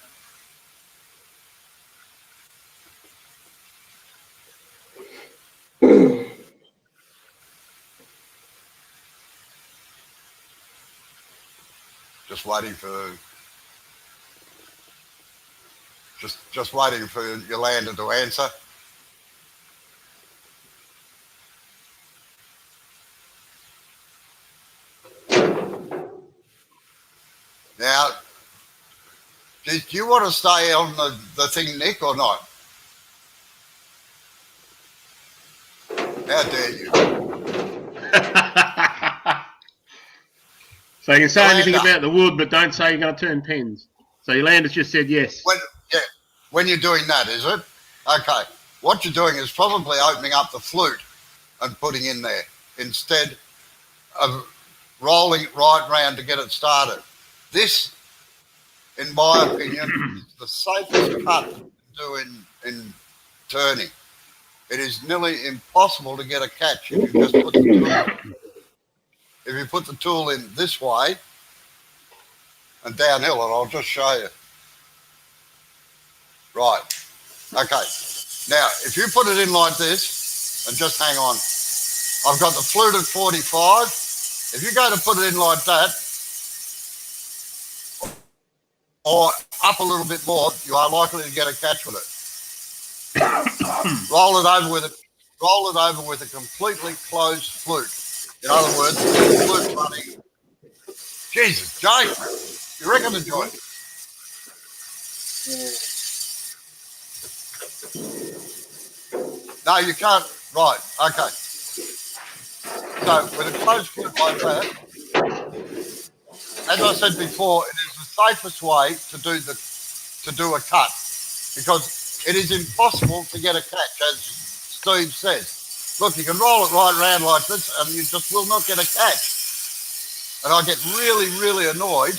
Speaker 3: Just waiting for Yolanda to answer. Now, do you want to stay on the thing, Nick, or not? How dare you?
Speaker 2: So you can say anything about the wood, but don't say you're going to turn pens. So Yolanda's just said yes.
Speaker 3: When you're doing that, is it? Okay. What you're doing is probably opening up the flute and putting in there instead of rolling it right round to get it started. This, in my opinion, is the safest cut to do in turning. It is nearly impossible to get a catch if you just put the tool. If you put the tool in this way and downhill, and I'll just show you. Right. Okay. Now, if you put it in like this, and just hang on, I've got the flute at 45. If you go to put it in like that, or up a little bit more, you are likely to get a catch with it. Roll it over with a completely closed flute. In other words, the flute running. Jesus, Jay, you reckon to do it? No, you can't. Right, okay. So with a closed flute like that, as I said before, it is the safest way to do a cut, because it is impossible to get a catch, as Steve says. Look, you can roll it right around like this and you just will not get a catch. And I get really, really annoyed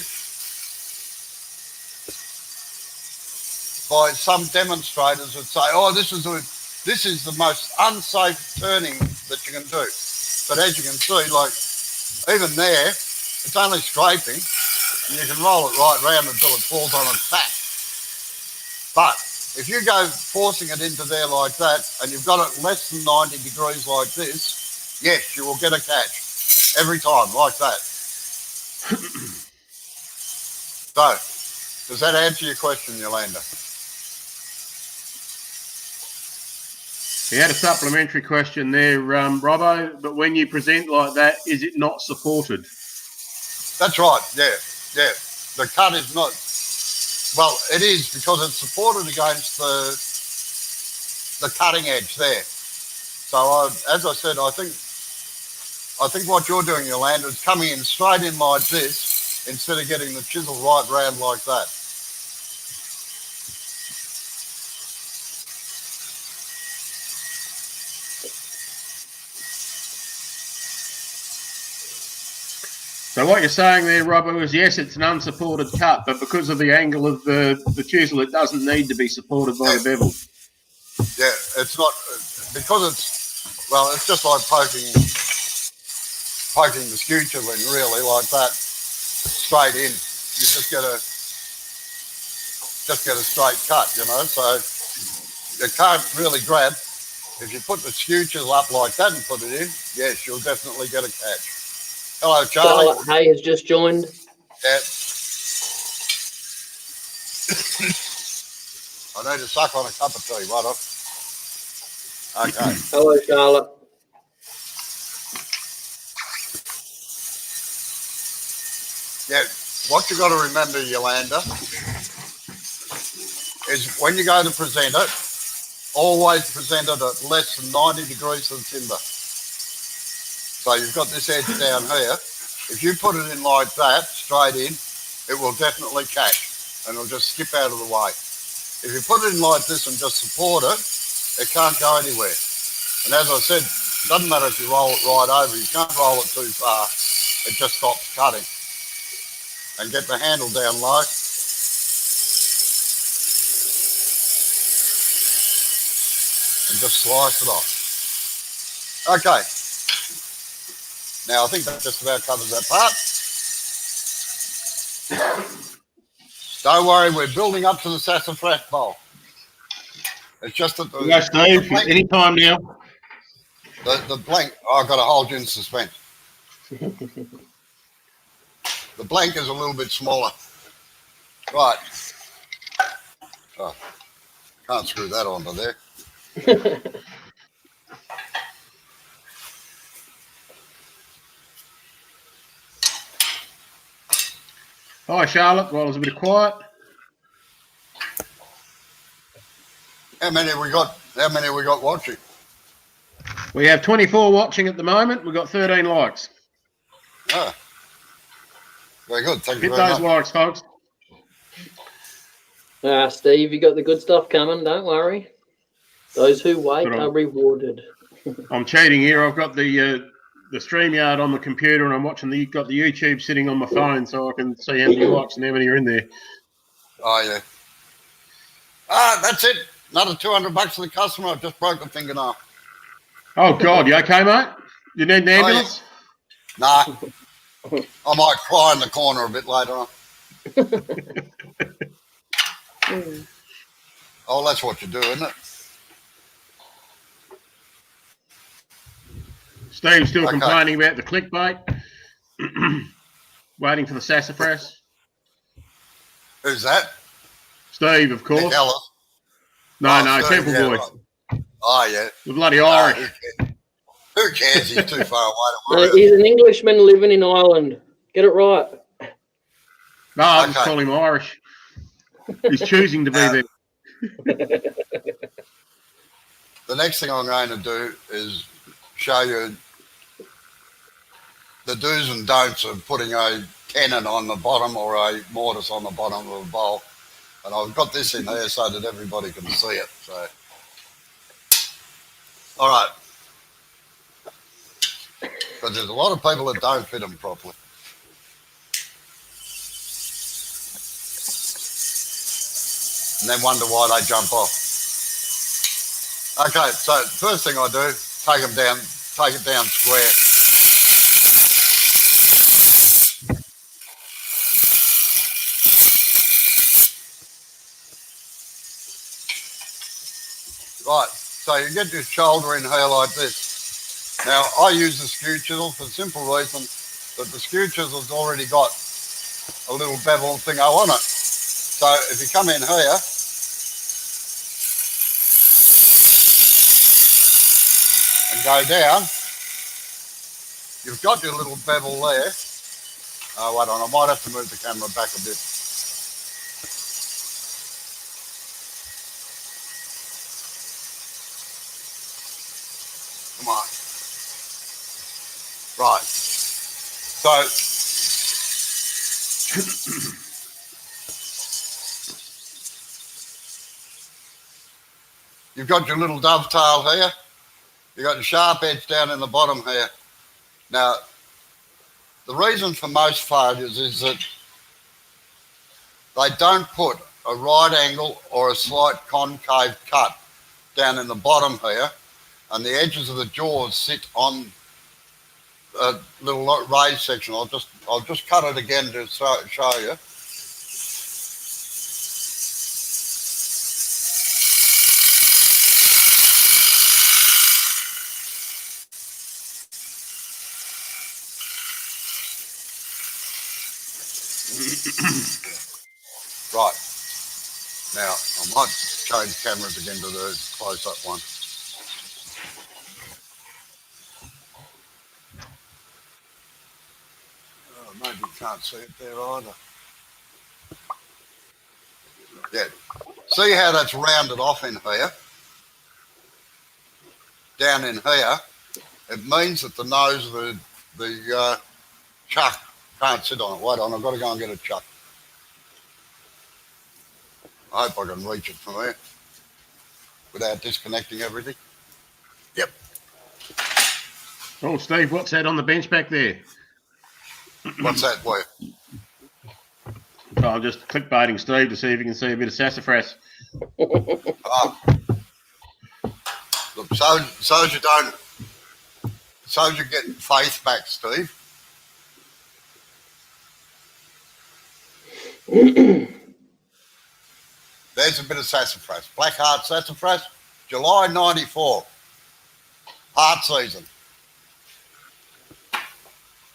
Speaker 3: by some demonstrators that say, oh, this is the most unsafe turning that you can do. But as you can see, like, even there, it's only scraping, and you can roll it right round until it falls on its back. But if you go forcing it into there like that, and you've got it less than 90 degrees like this, yes, you will get a catch every time, like that. So, does that answer your question, Yolanda?
Speaker 2: He had a supplementary question there, Robbo, but when you present like that, is it not supported?
Speaker 3: That's right, yeah. The cut is not, well, it is, because it's supported against the cutting edge there. So, as I said, I think what you're doing, Yolanda, is coming in straight in like this instead of getting the chisel right round like that.
Speaker 2: So what you're saying there, Robbo, is yes, it's an unsupported cut, but because of the angle of the chisel, it doesn't need to be supported by the bevel.
Speaker 3: Yeah, it's not, because it's just like poking the skew chisel in, really, like that, straight in. You just get a straight cut, you know. So you can't really grab. If you put the skew chisel up like that and put it in, yes, you'll definitely get a catch. Hello, Charlie.
Speaker 1: Charlotte Hay has just joined.
Speaker 3: Yeah. I need to suck on a cup of tea, right off. Okay.
Speaker 1: Hello, Charlotte.
Speaker 3: Yeah, what you got to remember, Yolanda, is when you go to present it, always present it at less than 90 degrees to the timber. So you've got this edge down here. If you put it in like that, straight in, it will definitely catch and it'll just skip out of the way. If you put it in like this and just support it, it can't go anywhere. And as I said, it doesn't matter if you roll it right over, you can't roll it too far, it just stops cutting. And get the handle down low. And just slice it off. Okay. Now I think that just about covers that part. Don't worry, we're building up to the sassafras bowl. It's just that
Speaker 2: Yes, Steve, anytime now.
Speaker 3: The blank, I've got to hold you in suspense. The blank is a little bit smaller. Right. Oh, can't screw that onto there.
Speaker 2: Hi, Charlotte. Well, there's a bit of quiet.
Speaker 3: How many have we got watching?
Speaker 2: We have 24 watching at the moment. We've got 13 likes.
Speaker 3: Ah. Very good. Thank you
Speaker 2: Hit
Speaker 3: very
Speaker 2: those
Speaker 3: much.
Speaker 2: likes, folks.
Speaker 1: Steve, you got the good stuff coming. Don't worry. Those who wait are rewarded.
Speaker 2: I'm cheating here. I've got the StreamYard on the computer, and I'm got the YouTube sitting on my phone, so I can see how many likes and how many are in there.
Speaker 3: Oh yeah. Ah, that's it. Another $200 to the customer. I just broke the fingernail.
Speaker 2: Oh God, you okay, mate? You need an ambulance?
Speaker 3: Nah. I might cry in the corner a bit later on. Oh, that's what you do, isn't it?
Speaker 2: Steve's still complaining about the clickbait. Waiting for the sassafras.
Speaker 3: Who's that?
Speaker 2: Steve, of course.
Speaker 3: Nick Ellis.
Speaker 2: No,
Speaker 3: Steve,
Speaker 2: Temple
Speaker 3: yeah,
Speaker 2: Boy.
Speaker 3: right. Oh, yeah.
Speaker 2: The bloody Irish.
Speaker 3: Who cares? He's too far away.
Speaker 1: He's an Englishman living in Ireland. Get it right.
Speaker 2: No, I just call him Irish. He's choosing to be there.
Speaker 3: The next thing I'm going to do is show you the do's and don'ts of putting a tenon on the bottom or a mortise on the bottom of a bowl. And I've got this in here so that everybody can see it. So, all right. Because there's a lot of people that don't fit them properly. And then wonder why they jump off. Okay, so first thing I do, take it down square. Right, so you get your shoulder in here like this. Now, I use the skew chisel for the simple reason that the skew chisel's already got a little bevel thingo on it. So if you come in here, and go down, you've got your little bevel there. Oh, wait on, I might have to move the camera back a bit. Come on. Right. So, you've got your little dovetail here. You've got the sharp edge down in the bottom here. Now, the reason for most failures is that they don't put a right angle or a slight concave cut down in the bottom here, and the edges of the jaws sit on a little raised section. I'll just cut it again to show you. Right. Now, I might change cameras again to the close-up one. Oh, maybe you can't see it there either. Yeah. See how that's rounded off in here? Down in here, it means that the nose of the chuck can't sit on it. Wait on, I've got to go and get a chuck. I hope I can reach it from there without disconnecting everything. Yep.
Speaker 2: Oh, Steve, what's that on the bench back there?
Speaker 3: What's that, boy?
Speaker 2: Oh, I'm just clickbaiting Steve to see if you can see a bit of sassafras.
Speaker 3: Oh. Look, so you get faith back, Steve. There's a bit of sassafras. Black heart sassafras, July 94. Heart season.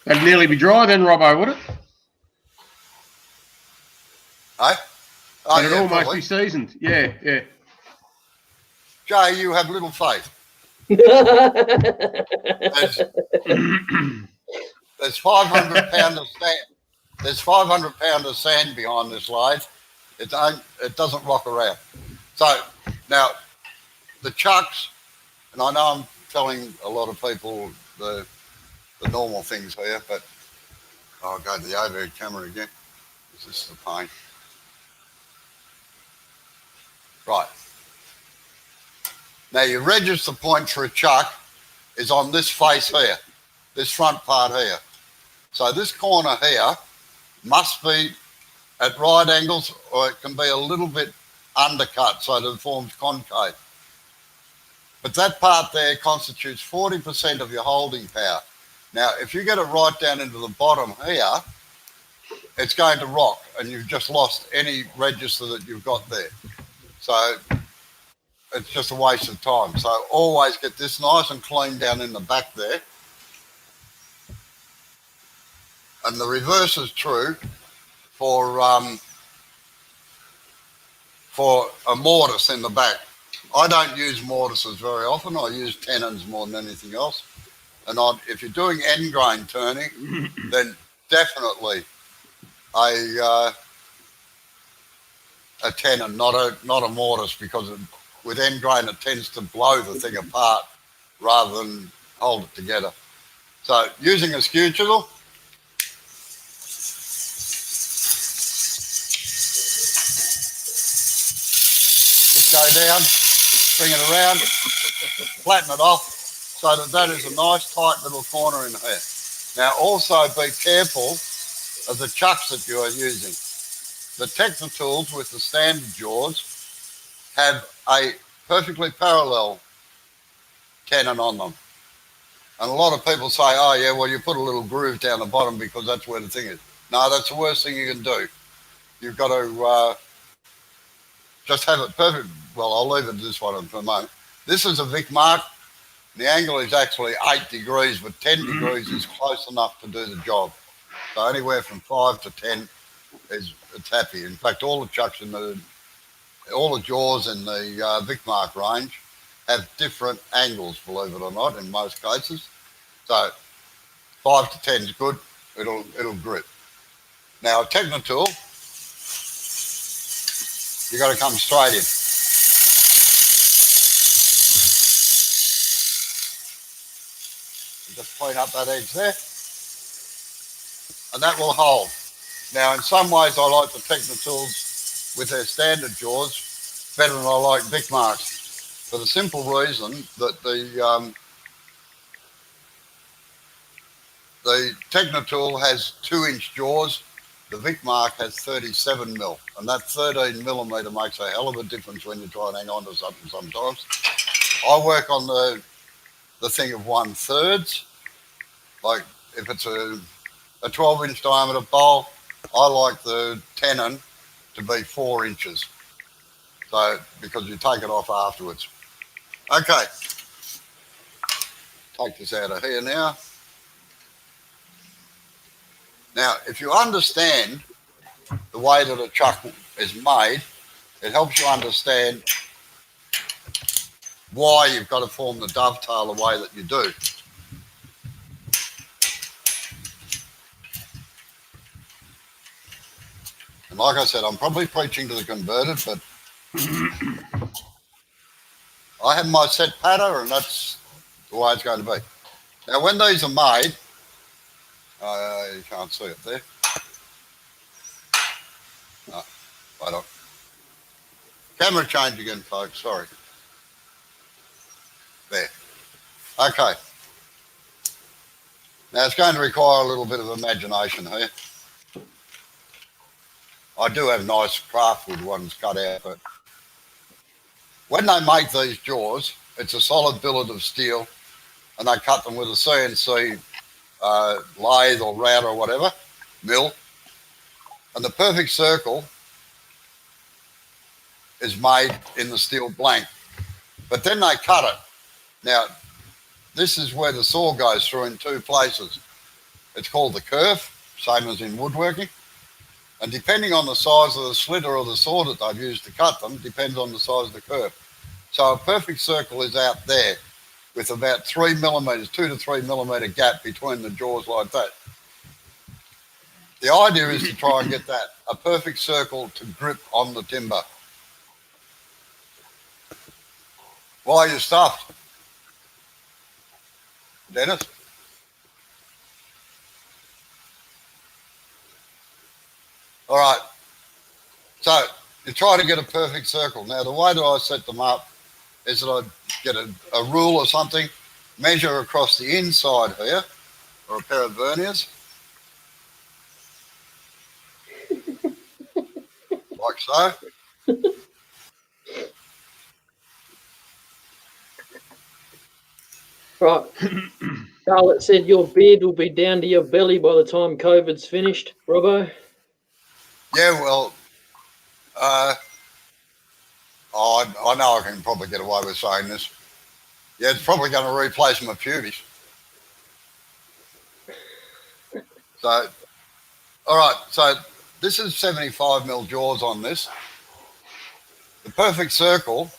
Speaker 2: That'd nearly be dry then, Robbo, would it?
Speaker 3: Eh? Oh,
Speaker 2: It'd
Speaker 3: yeah,
Speaker 2: almost
Speaker 3: probably.
Speaker 2: be seasoned. Yeah, yeah.
Speaker 3: Jay, you have little faith. There's 500 pounds of sand. There's 500 pounds of sand behind this lathe. It doesn't rock around. So now the chucks, and I know I'm telling a lot of people the normal things here, but I'll go to the overhead camera again. This is the pain. Right. Now your register point for a chuck is on this face here, this front part here. So this corner here must be at right angles, or it can be a little bit undercut so that it forms concave. But that part there constitutes 40% of your holding power. Now, if you get it right down into the bottom here, it's going to rock, and you've just lost any register that you've got there. So it's just a waste of time. So always get this nice and clean down in the back there. And the reverse is true for a mortise in the back. I don't use mortises very often. I use tenons more than anything else. And if you're doing end grain turning, then definitely a tenon, not a mortise, because with end grain it tends to blow the thing apart rather than hold it together. So using a skew chisel, just go down, bring it around, flatten it off so that is a nice tight little corner in here. Now also be careful of the chucks that you are using. The Technotools with the standard jaws have a perfectly parallel tenon on them. And a lot of people say, oh yeah, well you put a little groove down the bottom because that's where the thing is. No, that's the worst thing you can do. You've got to just have it perfect. Well, I'll leave it at this one for a moment. This is a Vic Mark. The angle is actually 8 degrees, but 10 degrees is close enough to do the job. So anywhere from 5 to 10 it's happy. In fact, all the chucks in all the jaws in the Vic Mark range have different angles, believe it or not, in most cases. So 5 to 10 is good. It'll grip. Now a Technotool, you got to come straight in. Just clean up that edge there, and that will hold. Now, in some ways, I like the Technotools with their standard jaws better than I like Vic Marks, for the simple reason that the Technotool has 2-inch jaws. The Vic Mark has 37 mil, and that 13 millimetre makes a hell of a difference when you try and hang on to something sometimes. I work on the thing of 1/3. Like if it's a 12-inch diameter bowl, I like the tenon to be 4 inches. So, because you take it off afterwards. Okay. Take this out of here now. Now, if you understand the way that a chuck is made, it helps you understand why you've got to form the dovetail the way that you do. And like I said, I'm probably preaching to the converted, but I have my set pattern, and that's the way it's going to be. Now, when these are made, you can't see it there. No, wait on. Camera change again, folks. Sorry. There. Okay. Now, it's going to require a little bit of imagination here. I do have nice craftwood ones cut out, but when they make these jaws, it's a solid billet of steel, and they cut them with a CNC lathe or router or whatever, mill, and the perfect circle is made in the steel blank. But then they cut it. Now, this is where the saw goes through in 2 places. It's called the kerf, same as in woodworking. And depending on the size of the slitter or the saw that they've used to cut them, depends on the size of the kerf. So a perfect circle is out there with about 3 millimetres, 2 to 3 millimetre gap between the jaws like that. The idea is to try and get that, a perfect circle to grip on the timber. Why are you stuffed? Dennis? All right. So you try to get a perfect circle. Now, the way that I set them up is that I get a rule or something, measure across the inside here, or a pair of verniers, like so.
Speaker 1: Right. Charlotte said your beard will be down to your belly by the time COVID's finished, Robbo.
Speaker 3: Yeah, well, I know I can probably get away with saying this. Yeah, it's probably going to replace my pubes. So, all right, so this is 75 mil jaws on this. The perfect circle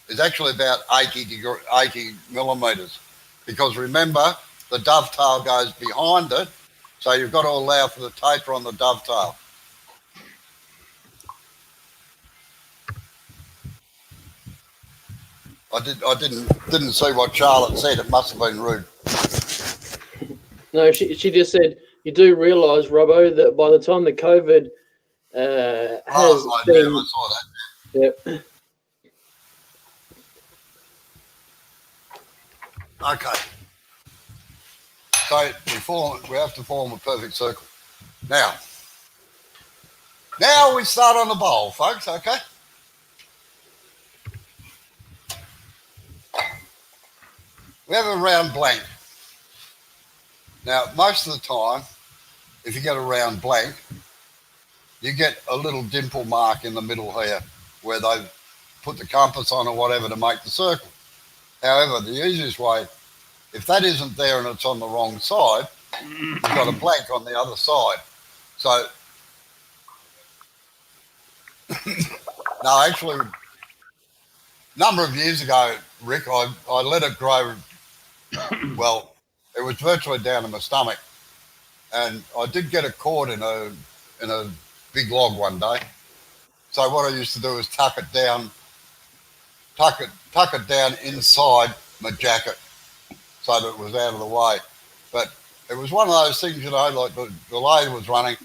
Speaker 3: is actually about 80 millimetres, because remember, the dovetail goes behind it, so you've got to allow for the taper on the dovetail. I didn't see what Charlotte said. It must have been rude.
Speaker 1: No, she just said you do realise, Robbo, that by the time the COVID has
Speaker 3: I
Speaker 1: been,
Speaker 3: did. I saw that.
Speaker 1: yep.
Speaker 3: Okay. So we have to form a perfect circle. Now we start on the bowl, folks. Okay. We have a round blank. Now, most of the time, if you get a round blank, you get a little dimple mark in the middle here where they put the compass on or whatever to make the circle. However, the easiest way, if that isn't there and it's on the wrong side, you've got a blank on the other side. So, no, actually, a number of years ago, Rick, I let it grow. Well, it was virtually down to my stomach, and I did get it caught in a big log one day. So what I used to do is tuck it down inside my jacket so that it was out of the way. But it was one of those things, you know, like the lathe was running.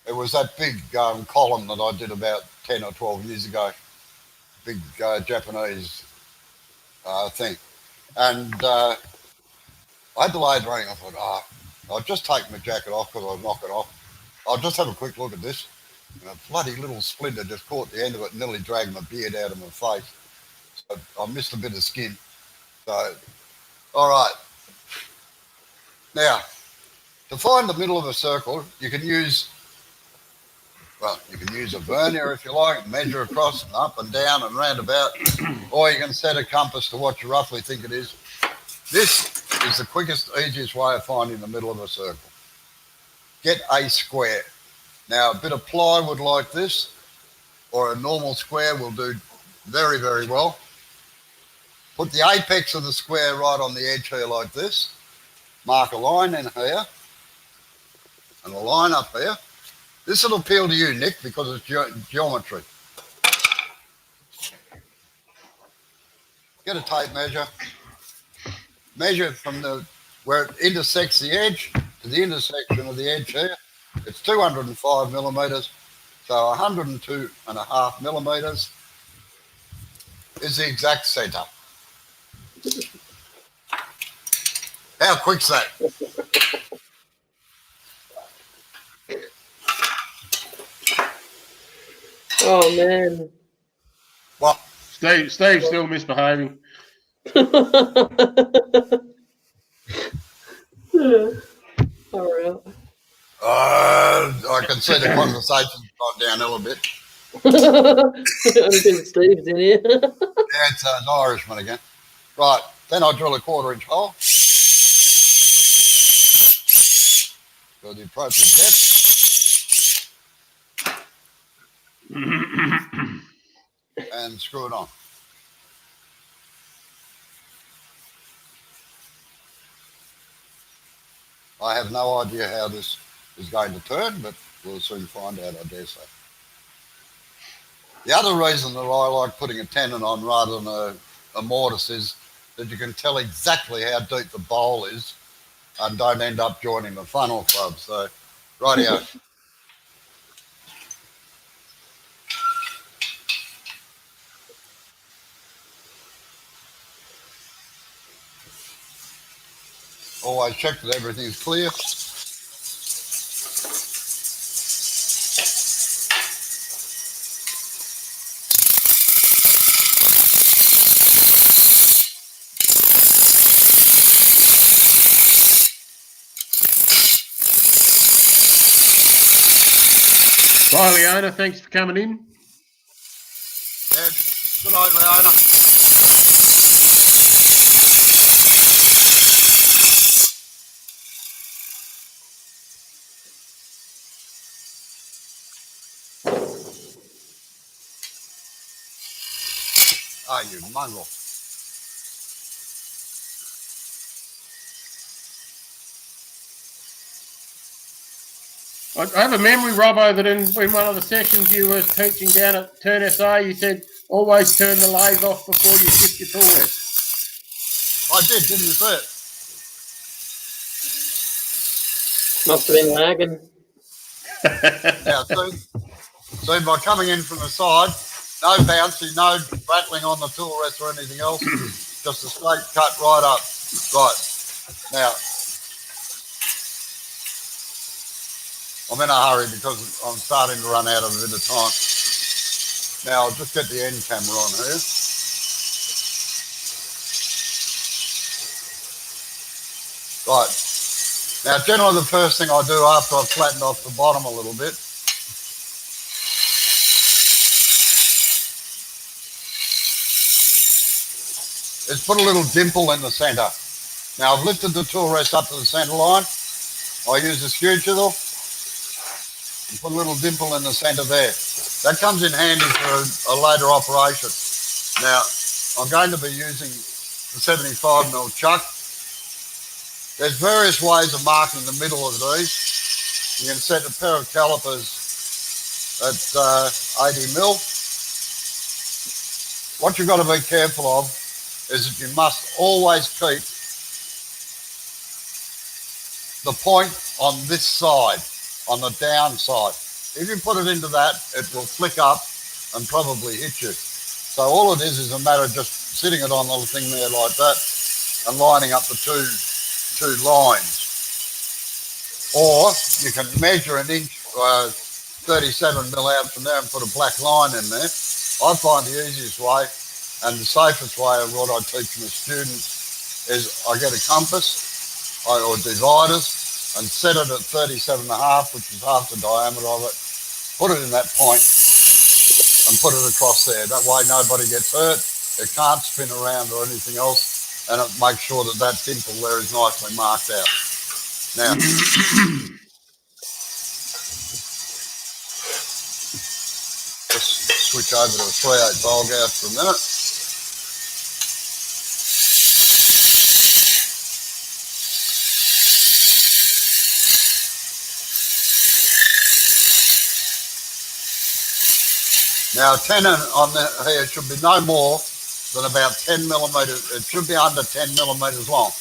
Speaker 3: It was that big column that I did about 10 or 12 years ago, big Japanese thing. And I had the lathe running. I thought, I'll just take my jacket off because I'll knock it off. I'll just have a quick look at this. And a bloody little splinter just caught the end of it and nearly dragged my beard out of my face. So I missed a bit of skin. So, all right. Now, to find the middle of a circle, you can use a vernier if you like, measure across and up and down and round about, or you can set a compass to what you roughly think it is. This is the quickest, easiest way of finding the middle of a circle. Get a square. Now, a bit of plywood like this or a normal square will do very, very well. Put the apex of the square right on the edge here like this. Mark a line in here and a line up here. This will appeal to you, Nick, because it's geometry. Get a tape measure. Measure from where it intersects the edge to the intersection of the edge here. It's 205 millimetres, so 102.5 millimetres is the exact centre. How quick's that?
Speaker 1: Oh man.
Speaker 3: What?
Speaker 2: Steve's still misbehaving.
Speaker 1: All right.
Speaker 3: I can see the conversation's gone downhill a bit.
Speaker 1: I think Steve's in here.
Speaker 3: Yeah, it's an Irishman again. Right, then I drill a 1/4 inch hole. Go the appropriate depth. And screw it on. I have no idea how this is going to turn, but we'll soon find out, I dare say. The other reason that I like putting a tenon on rather than a mortise is that you can tell exactly how deep the bowl is and don't end up joining the funnel club. So, rightio. Always check that everything's clear.
Speaker 2: Bye, Leona. Thanks for coming in.
Speaker 3: Yeah, good night, Leona. Oh, you mongrel.
Speaker 2: I have a memory, Robbo, that in one of the sessions you were teaching down at Turn SA, you said always turn the lathe off before you shift your tool head.
Speaker 3: I did, didn't you see it?
Speaker 1: Must have been lagging.
Speaker 3: Now, see, by coming in from the side, no bouncy, no rattling on the tool rest or anything else, just a straight cut right up. Right, now, I'm in a hurry because I'm starting to run out of a bit of time. Now, I'll just get the end camera on here. Right, now generally the first thing I do after I've flattened off the bottom a little bit is put a little dimple in the centre. Now I've lifted the tool rest up to the centre line. I use the skew chisel and put a little dimple in the centre there. That comes in handy for a later operation. Now I'm going to be using the 75mm chuck. There's various ways of marking the middle of these. You can set a pair of calipers at 80mm. What you've got to be careful of is that you must always keep the point on this side, on the down side. If you put it into that, it will flick up and probably hit you. So all it is a matter of just sitting it on the thing there like that and lining up the two lines. Or you can measure an inch, 37mm out from there and put a black line in there. I find the easiest way and the safest way of what I teach my students is I get a compass or dividers and set it at 37.5, which is half the diameter of it, put it in that point and put it across there. That way nobody gets hurt, it can't spin around or anything else, and it makes sure that that dimple there is nicely marked out. Now, just switch over to a 3/8 bowl gouge for a minute. Now, a tenon on the here should be no more than about 10mm. It should be under 10mm long.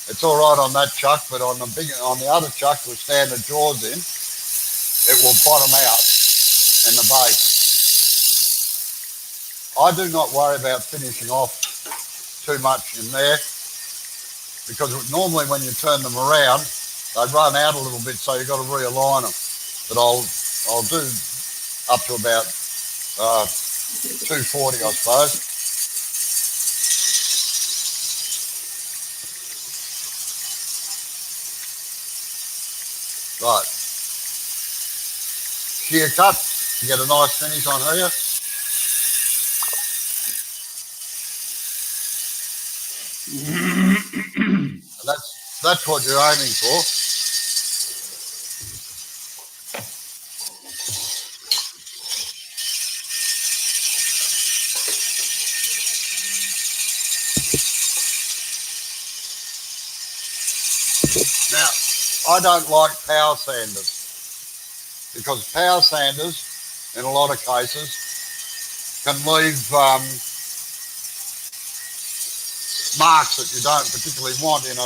Speaker 3: It's all right on that chuck, but on the other chuck with standard jaws in, it will bottom out in the base. I do not worry about finishing off too much in there because normally when you turn them around, they run out a little bit, so you've got to realign them. But I'll do up to about 240, I suppose. Right. Shear cut to get a nice finish on here. That's what you're aiming for. Now, I don't like power sanders because power sanders, in a lot of cases, can leave marks that you don't particularly want in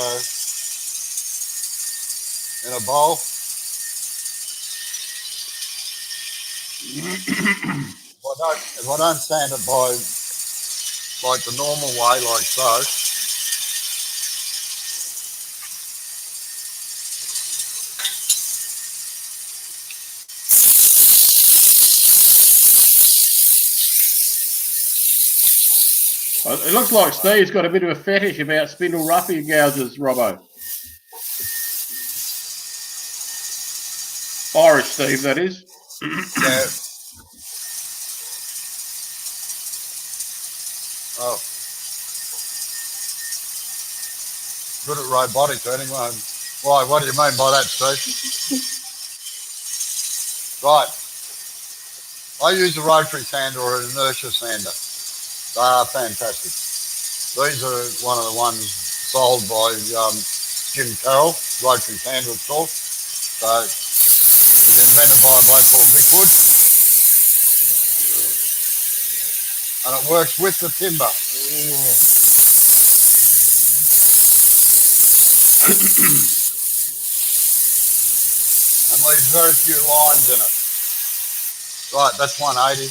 Speaker 3: a bowl. If I don't sand it by like the normal way, like so,
Speaker 2: it looks like Steve's got a bit of a fetish about spindle roughie gouges, Robbo. Irish Steve, that is.
Speaker 3: yeah. Oh. Good at robotic turning. Why, what do you mean by that, Steve? Right. I use a rotary sander or an inertia sander. They are fantastic. These are one of the ones sold by Jim Carroll, rotary sander it's called. So it was invented by a bloke called Vic Wood. And it works with the timber. leaves very few lines in it. Right, that's 180.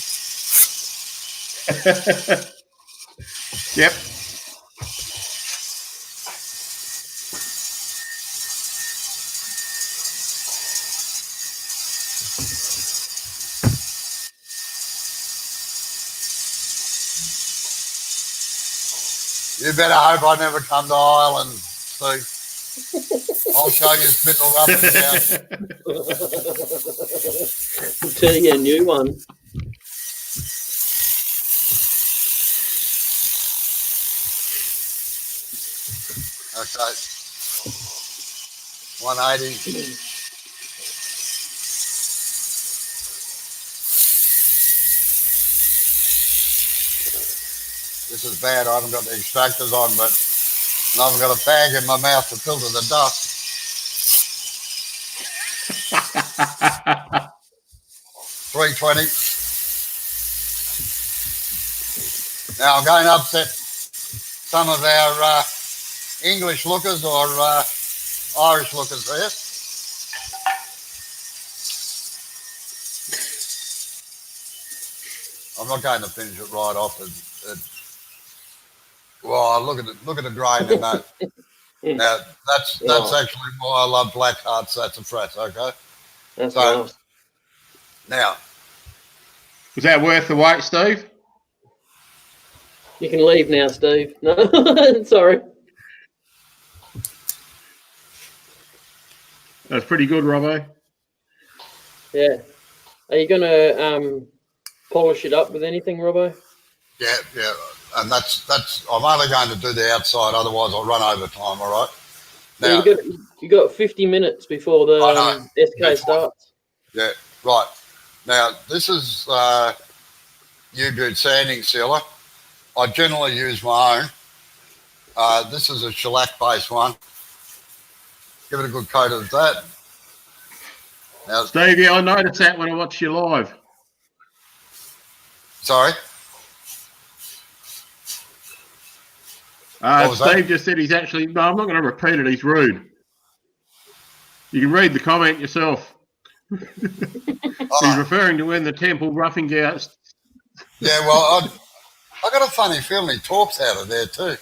Speaker 2: Yep.
Speaker 3: You better hope I never come to Ireland, Steve. I'll show you spittle up and down.
Speaker 1: I'll tell you a new one.
Speaker 3: Okay. 180. This is bad. I haven't got the extractors on, but I haven't got a bag in my mouth to filter the dust. 320. Now I'm going to upset some of our English lookers or Irish lookers there. I'm not going to finish it right off. Well, look at the grain in that. Now that's actually why I love black heart sassafras. Okay,
Speaker 1: that's nice.
Speaker 3: Now,
Speaker 2: was that worth the wait, Steve?
Speaker 1: You can leave now, Steve. No, sorry.
Speaker 2: That's pretty good, Robbo.
Speaker 1: Yeah. Are you gonna polish it up with anything, Robbo?
Speaker 3: Yeah, and that's. I'm only going to do the outside, otherwise I'll run over time. All right. Now
Speaker 1: you got 50 minutes before the SK starts.
Speaker 3: Yeah, right. Now this is U-Boot sanding sealer. I generally use my own. This is a shellac-based one. Give it a good coat of that. Now,
Speaker 2: Stevie, I noticed that when I watched you live.
Speaker 3: Sorry?
Speaker 2: Steve just said he's actually... No, I'm not going to repeat it. He's rude. You can read the comment yourself. He's referring to when the temple roughing gouts.
Speaker 3: Yeah, well, I got a funny feeling he talks out of there too.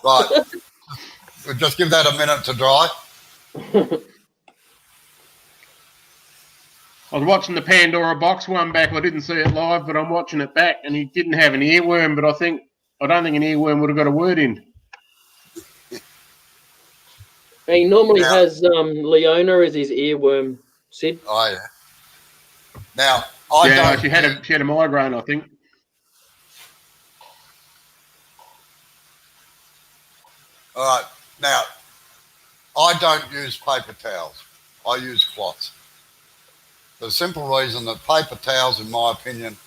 Speaker 3: Right. We'll just give that a minute to dry.
Speaker 2: I was watching the Pandora box one back. I didn't see it live, but I'm watching it back, and he didn't have an earworm, but I don't think an earworm would have got a word in.
Speaker 1: He normally has Leona as his earworm, Sid.
Speaker 3: Oh, yeah. Now,
Speaker 2: she had a migraine, I think.
Speaker 3: All right. Now, I don't use paper towels. I use cloths. The simple reason that paper towels, in my opinion,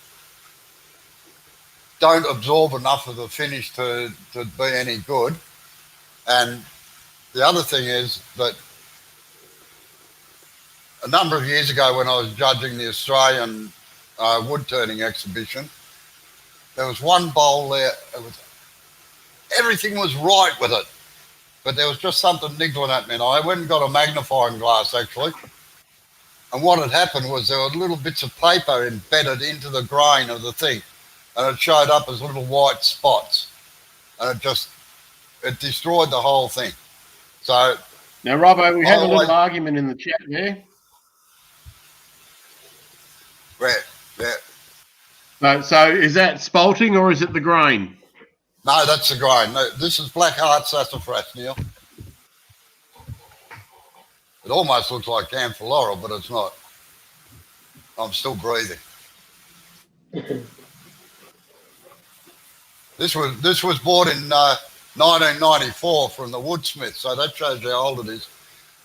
Speaker 3: don't absorb enough of the finish to be any good. And the other thing is that a number of years ago when I was judging the Australian wood turning exhibition, there was one bowl there. Everything was right with it, but there was just something niggling at me. And I went and got a magnifying glass, actually. And what had happened was there were little bits of paper embedded into the grain of the thing, and it showed up as little white spots, and it destroyed the whole thing. So
Speaker 2: now, Robbo, we have a little argument in the chat there.
Speaker 3: Yeah.
Speaker 2: So is that spalting or is it the grain?
Speaker 3: No, that's the grain. No, this is black heart sassafras, Neil. It almost looks like camphor laurel, but it's not. I'm still breathing. This was bought in 1994 from the woodsmith, so that shows you how old it is.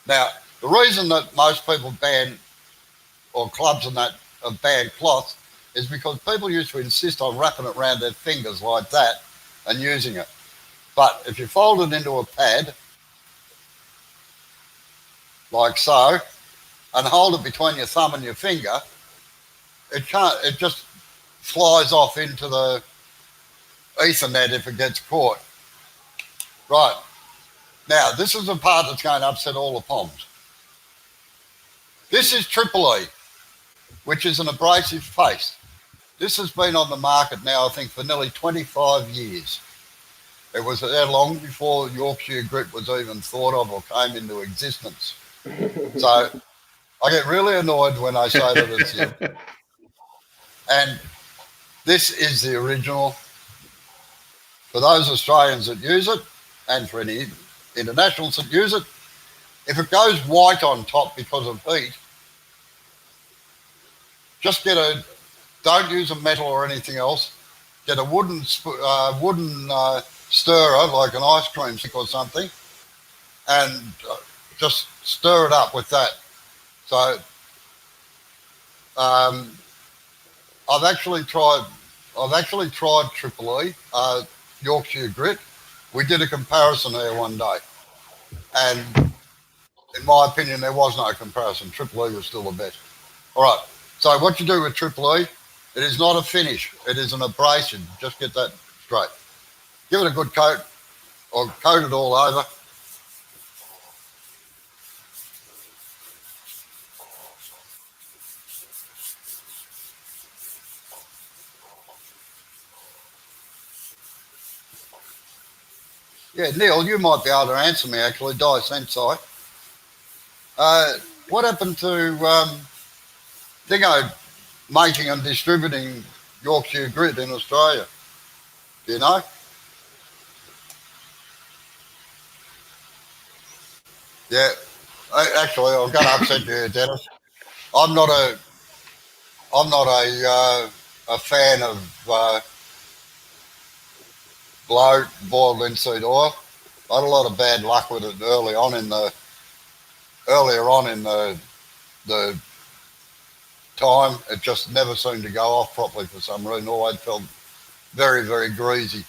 Speaker 3: Now, the reason that most people ban, or clubs and that, have banned cloth is because people used to insist on wrapping it around their fingers like that and using it. But if you fold it into a pad, like so, and hold it between your thumb and your finger, it just flies off into the Ethernet if it gets caught. Right. Now, this is the part that's going to upset all the palms. This is Triple E, which is an abrasive paste. This has been on the market now, I think, for nearly 25 years. It was there long before Yorkshire Grit was even thought of or came into existence. So I get really annoyed when I say that it's the... And this is the original. For those Australians that use it, and for any internationals that use it, if it goes white on top because of heat, just don't use a metal or anything else. Get a wooden stirrer, like an ice cream stick or something, and just stir it up with that. So I've actually tried Triple E, Yorkshire Grit. We did a comparison there one day, and in my opinion, there was no comparison. Triple E was still the best. All right. So what you do with Triple E, it is not a finish. It is an abrasive. Just get that straight. Give it a good coat, or coat it all over. Yeah, Neil, you might be able to answer me, actually, Dye Sensei. What happened to Dingo making and distributing Yorkshire Grit in Australia? Do you know? Yeah, actually, I'm going to upset you here, Dennis. I'm not a fan of boiled linseed oil. I had a lot of bad luck with it earlier on in the time. It just never seemed to go off properly for some reason. Always felt very, very greasy.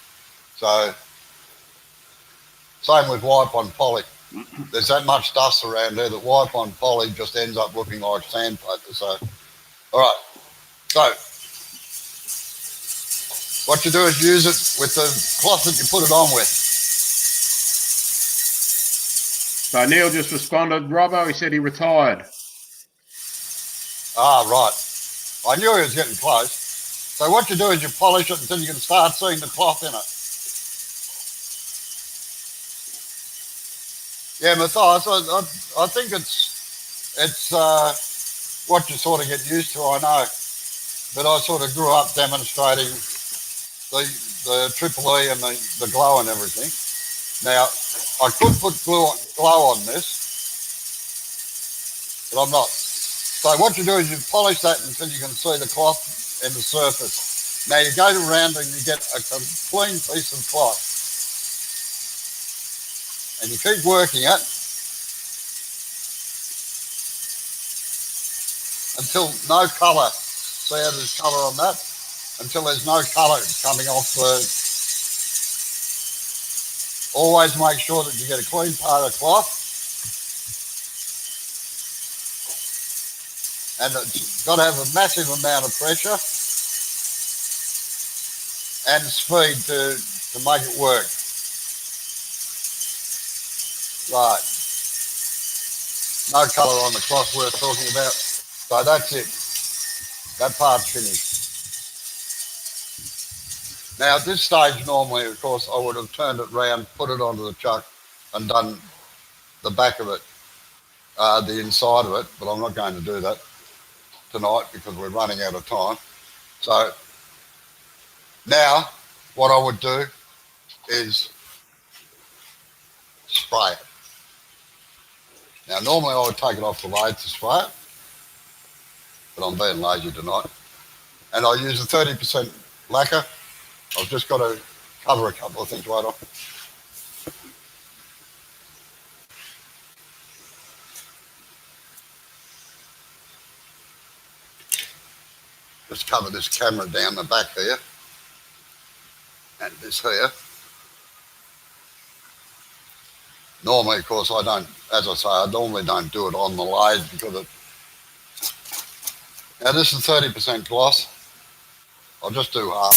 Speaker 3: So same with wipe on poly. There's that much dust around there that wipe on poly just ends up looking like sandpaper. So, all right. So what you do is use it with the cloth that you put it on with.
Speaker 2: So Neil just responded, Robbo, he said he retired.
Speaker 3: Ah, right. I knew he was getting close. So what you do is you polish it until you can start seeing the cloth in it. Yeah, Matthias, I think it's what you sort of get used to, I know. But I sort of grew up demonstrating the Triple E and the glow and everything. Now, I could put glow on this, but I'm not. So what you do is you polish that until you can see the cloth and the surface. Now you go around and you get a clean piece of cloth. And you keep working it until no colour. See how there's colour on that? Until there's no colour coming off the... Always make sure that you get a clean part of cloth. And it's got to have a massive amount of pressure and speed to make it work. Right. No colour on the cloth worth talking about. So that's it. That part's finished. Now at this stage normally, of course, I would have turned it round, put it onto the chuck and done the back of it, the inside of it, but I'm not going to do that tonight because we're running out of time. So now what I would do is spray it. Now normally I would take it off the lathe to spray it, but I'm being lazy tonight. And I use a 30% lacquer. I've just got to cover a couple of things right on. Just cover this camera down the back here and this here. Normally, of course, I don't, as I say, I normally don't do it on the lathe because it... Now this is 30% gloss. I'll just do half.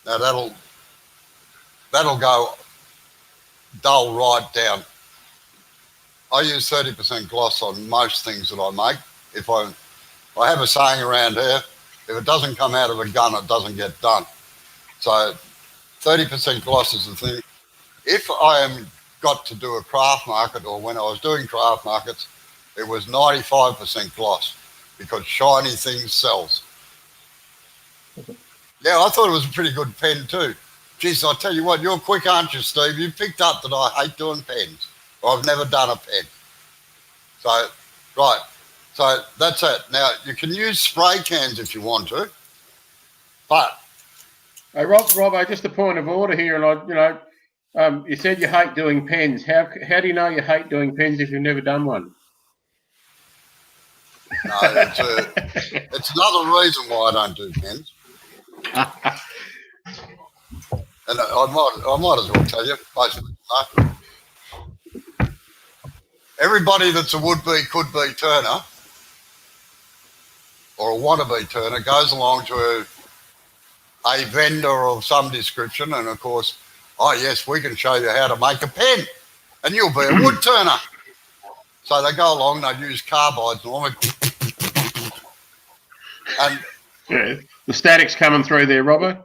Speaker 3: Now that'll go dull right down. I use 30% gloss on most things that I make. I have a saying around here, if it doesn't come out of a gun, it doesn't get done. So 30% gloss is the thing. If I am got to do a craft market, or when I was doing craft markets, it was 95% gloss because shiny things sells. Yeah, I thought it was a pretty good pen too. Geez, I tell you what, you're quick, aren't you, Steve? You picked up that I hate doing pens. I've never done a pen. So, right. So that's it. Now, you can use spray cans if you want to, but...
Speaker 2: Hey, Robbo, just a point of order here. And you said you hate doing pens. How do you know you hate doing pens if you've never done one?
Speaker 3: No, it's another reason why I don't do pens. And I might as well tell you, basically, no. Everybody that's a would-be, could-be turner or a wannabe turner goes along to a vendor of some description, and of course, oh yes, we can show you how to make a pen, and you'll be a wood turner. So they go along, they use carbides normally, and
Speaker 2: yeah, the static's coming through there, Robbo.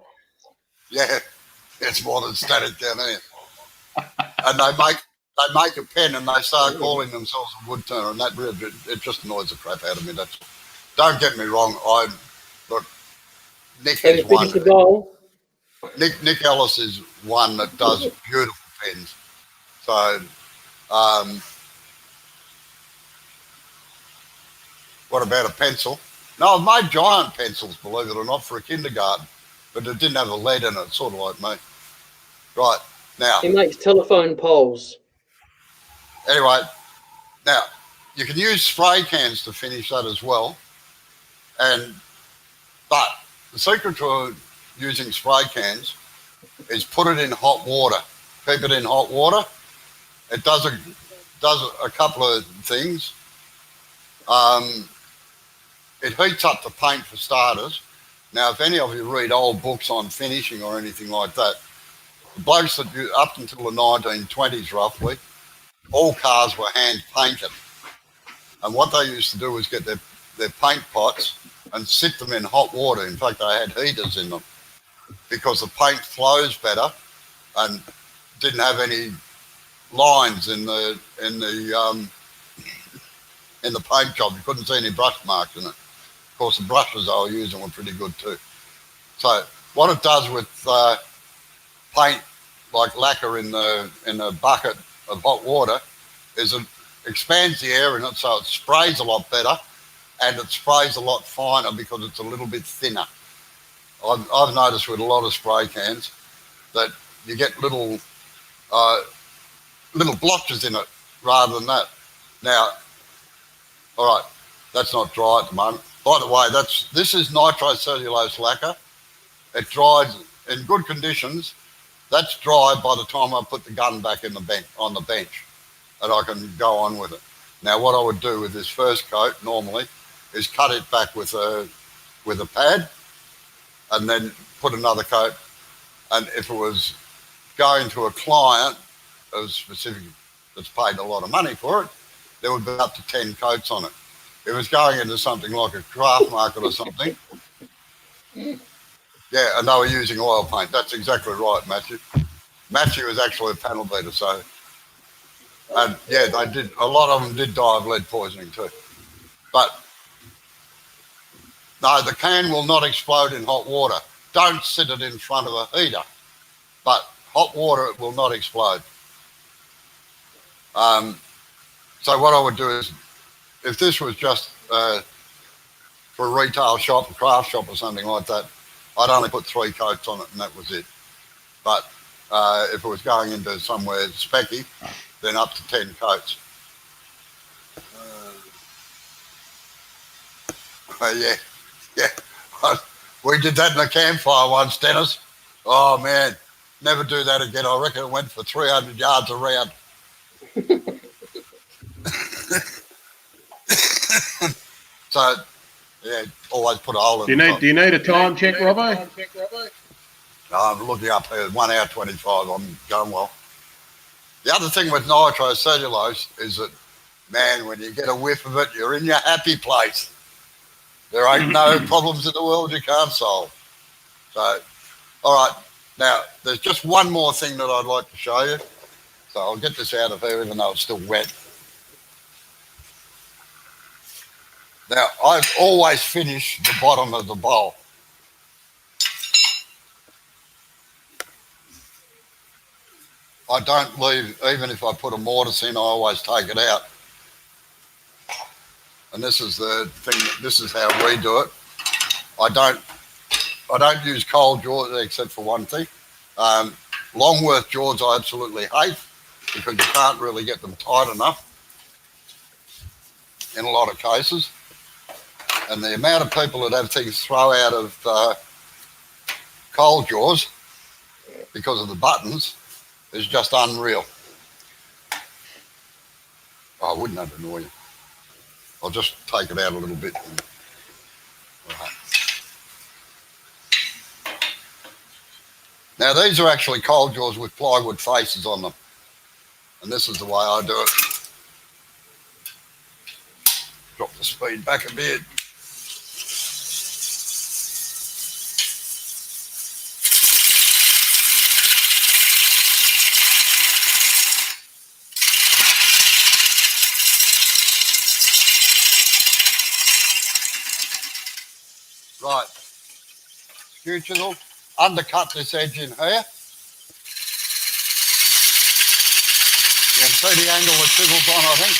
Speaker 3: Yeah, it's more than static down there. And they make a pen, and they start calling themselves a wood turner, and that really, it just annoys the crap out of me. Don't get me wrong. Nick is one. Nick Ellis is one that does beautiful pens. So, what about a pencil? No, I've made giant pencils, believe it or not, for a kindergarten, but it didn't have a lead in it, sort of like me. Right, now...
Speaker 1: He makes telephone poles.
Speaker 3: Anyway, now, you can use spray cans to finish that as well, but the secret to using spray cans is put it in hot water. Keep it in hot water. It does a couple of things. It heats up the paint for starters. Now, if any of you read old books on finishing or anything like that, the blokes that up until the 1920s roughly, all cars were hand painted. And what they used to do was get their paint pots and sit them in hot water. In fact, they had heaters in them because the paint flows better and didn't have any lines in the paint job. You couldn't see any brush marks in it. Of course, the brushes they were using were pretty good too. So what it does with paint, like lacquer in a bucket of hot water, is it expands the air in it, so it sprays a lot better, and it sprays a lot finer because it's a little bit thinner. I've noticed with a lot of spray cans that you get little blotches in it rather than that. Now, all right, that's not dry at the moment. By the way, this is nitrocellulose lacquer. It dries in good conditions. That's dry by the time I put the gun back in on the bench, and I can go on with it. Now, what I would do with this first coat normally is cut it back with a pad, and then put another coat. And if it was going to a client of specific that's paid a lot of money for it, there would be up to 10 coats on it. If it was going into something like a craft market or something, yeah, and they were using oil paint. That's exactly right, Matthew. Matthew is actually a panel beater, so, and yeah, they did. A lot of them did die of lead poisoning too. But no, the can will not explode in hot water. Don't sit it in front of a heater, but hot water it will not explode. So what I would do is, if this was just for a retail shop, a craft shop or something like that, I'd only put 3 coats on it and that was it. But if it was going into somewhere specky, then up to 10 coats. Yeah. We did that in a campfire once, Dennis. Oh, man, never do that again. I reckon it went for 300 yards around. So, yeah, always put a hole in
Speaker 2: Do you need a time check, Robbo?
Speaker 3: I'm looking up here, 1 hour 25. I'm going well. The other thing with nitrocellulose is that, man, when you get a whiff of it, you're in your happy place. There ain't no problems in the world you can't solve. So, all right. Now, there's just one more thing that I'd like to show you. So I'll get this out of here even though it's still wet. Now, I've always finished the bottom of the bowl. I don't leave, even if I put a mortise in, I always take it out. And this is the thing, this is how we do it. I don't use cold jaws except for one thing. Longworth jaws I absolutely hate because you can't really get them tight enough in a lot of cases. And the amount of people that have things throw out of cold jaws because of the buttons is just unreal. Oh, wouldn't that annoy you? I'll just take it out a little bit. Right. Now these are actually cold jaws with plywood faces on them. And this is the way I do it. Drop the speed back a bit. Right, skew chisel, undercut this edge in here. You can see the angle the chisel's on, I think.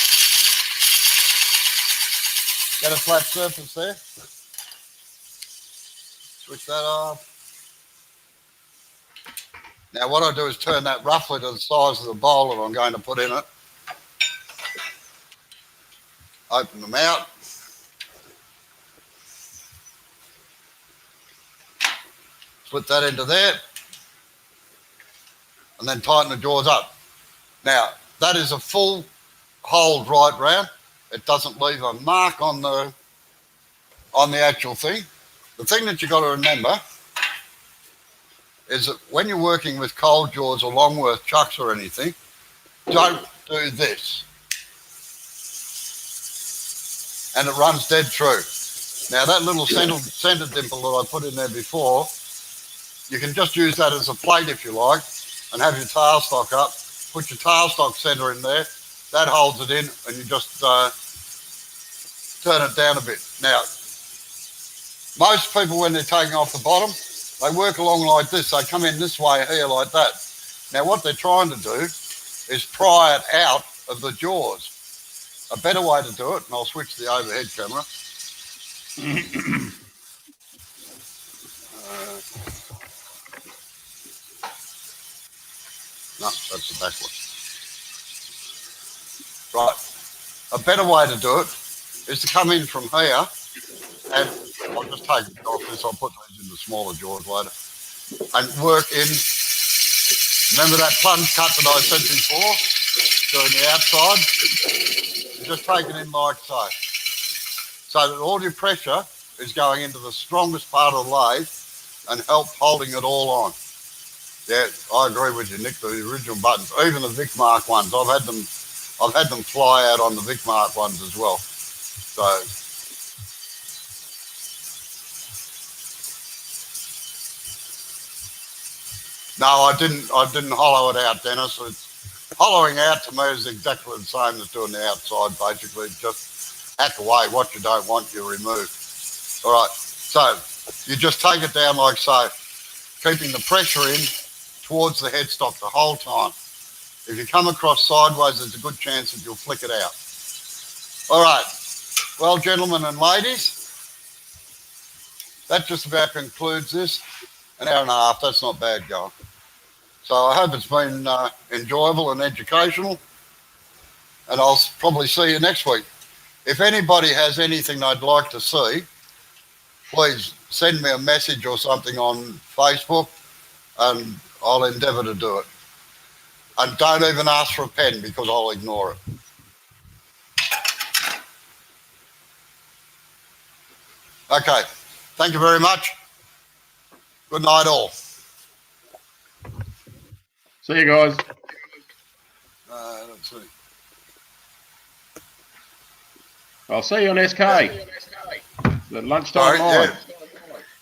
Speaker 3: Get a flat surface there. Switch that off. Now what I do is turn that roughly to the size of the bowl that I'm going to put in it. Open them out. Split that into there. And then tighten the jaws up. Now, that is a full hold right round. It doesn't leave a mark on the actual thing. The thing that you've got to remember is that when you're working with cold jaws or Longworth chucks or anything, don't do this. And it runs dead true. Now that little centre dimple that I put in there before, you can just use that as a plate if you like and have your tailstock up, put your tailstock centre in there, that holds it in and you just turn it down a bit. Now, most people when they're taking off the bottom, they work along like this. They come in this way here like that. Now what they're trying to do is pry it out of the jaws. A better way to do it, and I'll switch the overhead camera. No, that's the back one. Right. A better way to do it is to come in from here, and I'll just take it off this. I'll put those in the smaller jaws later, and work in. Remember that plunge cut that I said before, doing the outside? You just take it in like so, so that all your pressure is going into the strongest part of the lathe and help holding it all on. Yeah, I agree with you, Nick. The original buttons, even the Vic Mark ones, I've had them fly out on the Vic Mark ones as well. So no, I didn't hollow it out, Dennis. Hollowing out to me is exactly the same as doing the outside, basically. Just hack away what you don't want, you remove. All right, so you just take it down like so, keeping the pressure in towards the headstock the whole time. If you come across sideways, there's a good chance that you'll flick it out. All right, well, gentlemen and ladies, that just about concludes this. An hour and a half, that's not bad going. So I hope it's been enjoyable and educational, and I'll probably see you next week. If anybody has anything they'd like to see, please send me a message or something on Facebook, and I'll endeavour to do it. And don't even ask for a pen because I'll ignore it. Okay, thank you very much. Good night all.
Speaker 2: See you guys.
Speaker 3: Let's see.
Speaker 2: I'll see you on SK. The lunchtime
Speaker 3: Sorry,
Speaker 2: live.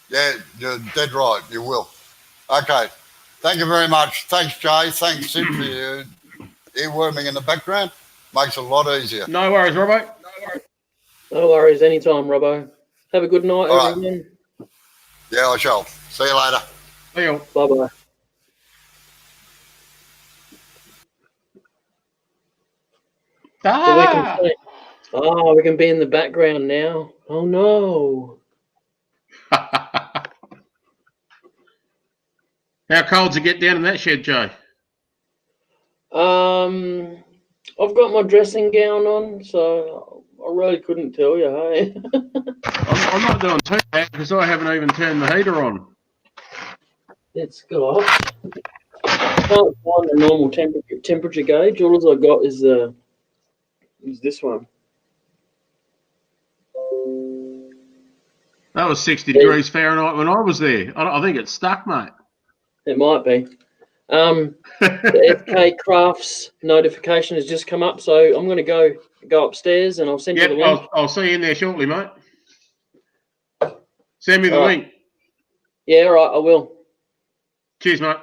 Speaker 3: Yeah, you're dead right. You will. Okay. Thank you very much. Thanks, Jay. Thanks, Sid, for your earworming in the background. Makes it a lot easier.
Speaker 2: No worries, Robbo.
Speaker 1: No worries, anytime, Robbo. Have a good night,
Speaker 3: All right.
Speaker 1: everyone.
Speaker 3: Yeah, I shall. See you later.
Speaker 2: See you.
Speaker 1: Bye-bye. So we can say, oh, we can be in the background now. Oh, no.
Speaker 2: How cold's it get down in that shed, Joe?
Speaker 1: I've got my dressing gown on, so I really couldn't tell you, hey?
Speaker 2: I'm not doing too bad because I haven't even turned the heater on.
Speaker 1: It's got... I can't find the normal temperature gauge. All I got is this one.
Speaker 2: That was 60 degrees Fahrenheit when I was there. I think it's stuck, mate.
Speaker 1: It might be. The FK Crafts notification has just come up, so I'm going to go upstairs and I'll send you the link.
Speaker 2: I'll see you in there shortly, mate. Send me the link.
Speaker 1: Yeah, all right, I will.
Speaker 2: Cheers, mate.